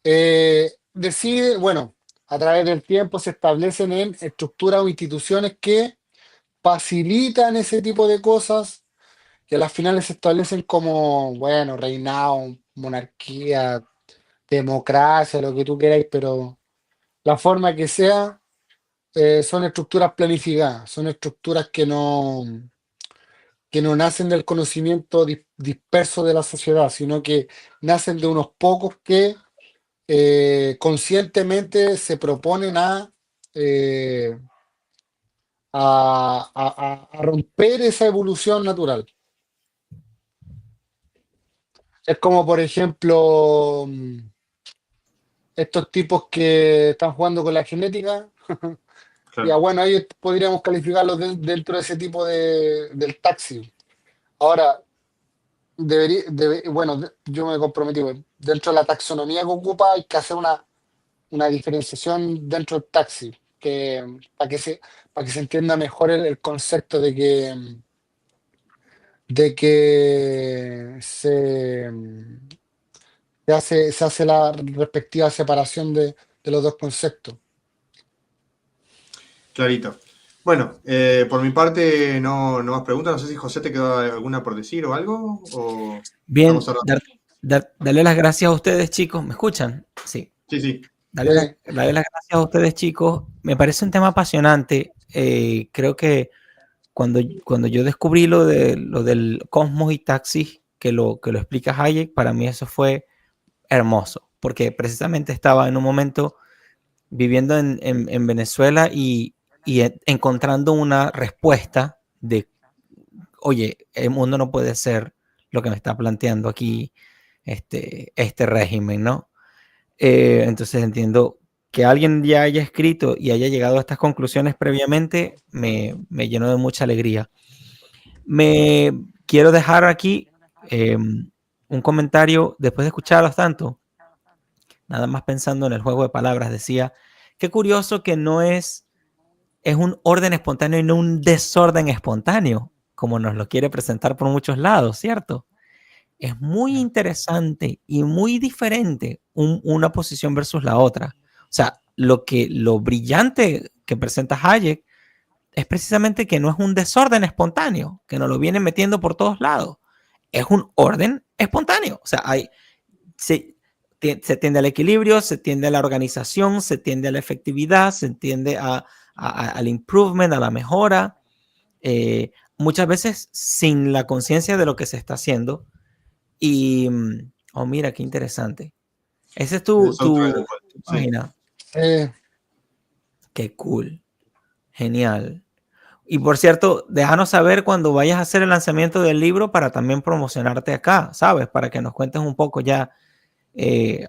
Decide, bueno, a través del tiempo se establecen en estructuras o instituciones que facilitan ese tipo de cosas que a las finales se establecen como, bueno, reinado, monarquía, democracia, lo que tú queráis, pero la forma que sea, son estructuras planificadas, son estructuras que no nacen del conocimiento disperso de la sociedad, sino que nacen de unos pocos que conscientemente se proponen eh, a romper esa evolución natural. Es como, por ejemplo, estos tipos que están jugando con la genética. Ya, Claro. bueno, ahí podríamos calificarlos dentro de ese tipo del taxi. Ahora, bueno, yo me comprometí, pues, dentro de la taxonomía que ocupa hay que hacer una diferenciación dentro del taxi, para que se entienda mejor el concepto de que se hace la respectiva separación de los dos conceptos. Clarito. Bueno, por mi parte no más preguntas. No sé si José te quedó alguna por decir o algo, o Bien, estamos ahora. darle las gracias a ustedes, chicos. ¿Me escuchan? Sí. Sí, sí, Darle las gracias a ustedes, chicos. Me parece un tema apasionante. Creo que cuando yo descubrí lo del Cosmos y Taxis, que lo explica Hayek, para mí eso fue hermoso, porque precisamente estaba en un momento viviendo en Venezuela y encontrando una respuesta de, oye, el mundo no puede ser lo que me está planteando aquí este régimen, ¿no? Entonces entiendo que alguien ya haya escrito y haya llegado a estas conclusiones previamente, me llenó de mucha alegría. Me quiero dejar aquí un comentario después de escucharlos tanto, nada más pensando en el juego de palabras, decía, qué curioso que no es un orden espontáneo y no un desorden espontáneo, como nos lo quiere presentar por muchos lados, ¿cierto? Es muy interesante y muy diferente una posición versus la otra. O sea, lo brillante que presenta Hayek es precisamente que no es un desorden espontáneo, que nos lo vienen metiendo por todos lados. Es un orden espontáneo. O sea, se tiende al equilibrio, se tiende a la organización, se tiende a la efectividad, se tiende al improvement, a la mejora, muchas veces sin la conciencia de lo que se está haciendo. Y, oh, mira, qué interesante. Ese es El tu soundtrack de Paul. Sí. página. Eh, Qué cool. Genial. Y por cierto, déjanos saber cuando vayas a hacer el lanzamiento del libro para también promocionarte acá, ¿sabes? Para que nos cuentes un poco ya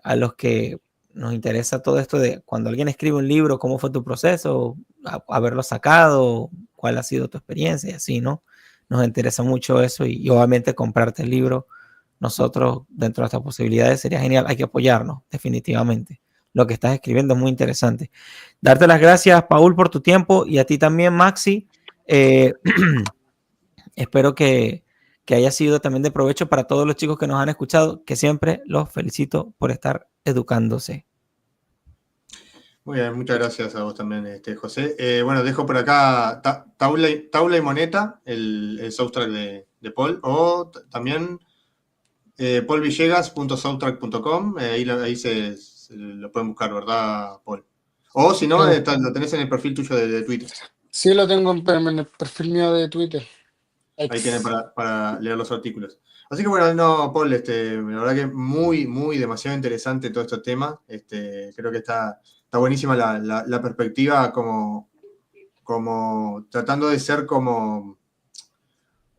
a los que nos interesa todo esto de cuando alguien escribe un libro, cómo fue tu proceso, haberlo sacado, cuál ha sido tu experiencia y así, ¿no? Nos interesa mucho eso y obviamente comprarte el libro. Nosotros, dentro de estas posibilidades, sería genial. Hay que apoyarnos, definitivamente. Lo que estás escribiendo es muy interesante. Darte las gracias, Paul, por tu tiempo y a ti también, Maxi. Espero que haya sido también de provecho para todos los chicos que nos han escuchado, que siempre los felicito por estar educándose. Muy bien, muchas gracias a vos también, José. Bueno, dejo por acá Taula y Moneta, el soundtrack de Paul, o también paulvillegas.soundtrack.com, ahí se lo pueden buscar, ¿verdad, Paul? O si no, eh, lo tenés en el perfil tuyo de Twitter. sí, lo tengo en el perfil mío de Twitter. Ahí tienen Ex. para leer los artículos. Así que bueno, no, Paul, la verdad que muy demasiado interesante todo este tema. Creo que está buenísima la perspectiva como tratando de ser como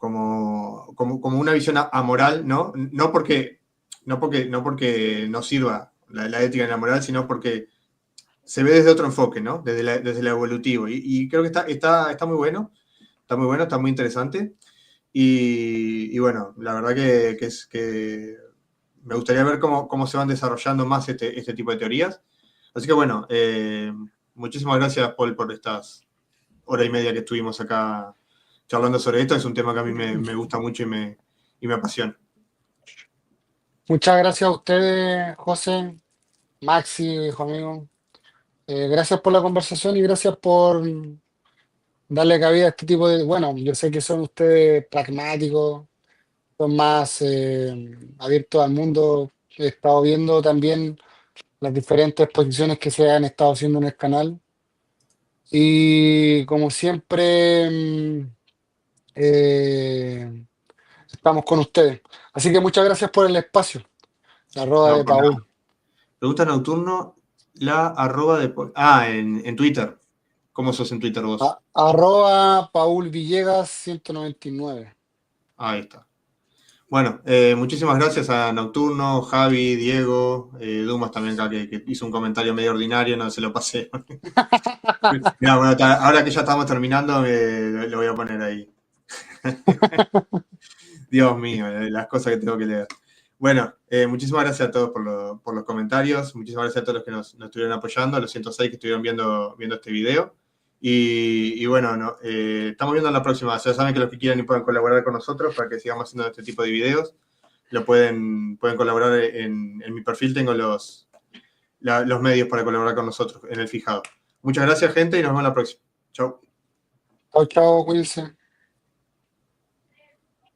una visión amoral, ¿no? No porque no sirva la ética ni la moral, sino porque se ve desde otro enfoque, ¿no? Desde lo evolutivo. Y creo que está muy bueno, está muy interesante. Y bueno, la verdad que me gustaría ver cómo se van desarrollando más este tipo de teorías. Así que bueno, muchísimas gracias, Paul, por estas hora y media que estuvimos acá charlando sobre esto. Es un tema que a mí me gusta mucho y me apasiona. Muchas gracias a ustedes, José, Maxi, hijo amigo. Gracias por la conversación y gracias por darle cabida a este tipo de... Bueno, yo sé que son ustedes pragmáticos, son más abiertos al mundo. He estado viendo también las diferentes exposiciones que se han estado haciendo en el canal. Y como siempre, estamos con ustedes. Así que muchas gracias por el espacio. La arroba No, de por nada. Paul. Pregunta nocturno, la arroba de Paul. En Twitter. ¿Cómo sos en Twitter vos? Arroba Paul Villegas 199. Ahí está. Bueno, muchísimas gracias a Nocturno, Javi, Diego, Dumas también acá que hizo un comentario medio ordinario, no se lo pasé. Mirá, bueno, ahora que ya estamos terminando, lo voy a poner ahí. Dios mío, las cosas que tengo que leer. Bueno, muchísimas gracias a todos por los comentarios, muchísimas gracias a todos los que nos estuvieron apoyando, a los 106 que estuvieron viendo este video. Y bueno, estamos viendo en la próxima. Ya saben que los que quieran y puedan colaborar con nosotros para que sigamos haciendo este tipo de videos, pueden colaborar en mi perfil, tengo los medios para colaborar con nosotros en el fijado. Muchas gracias, gente, y nos vemos la próxima. Chau. Chao, chao, cuídense.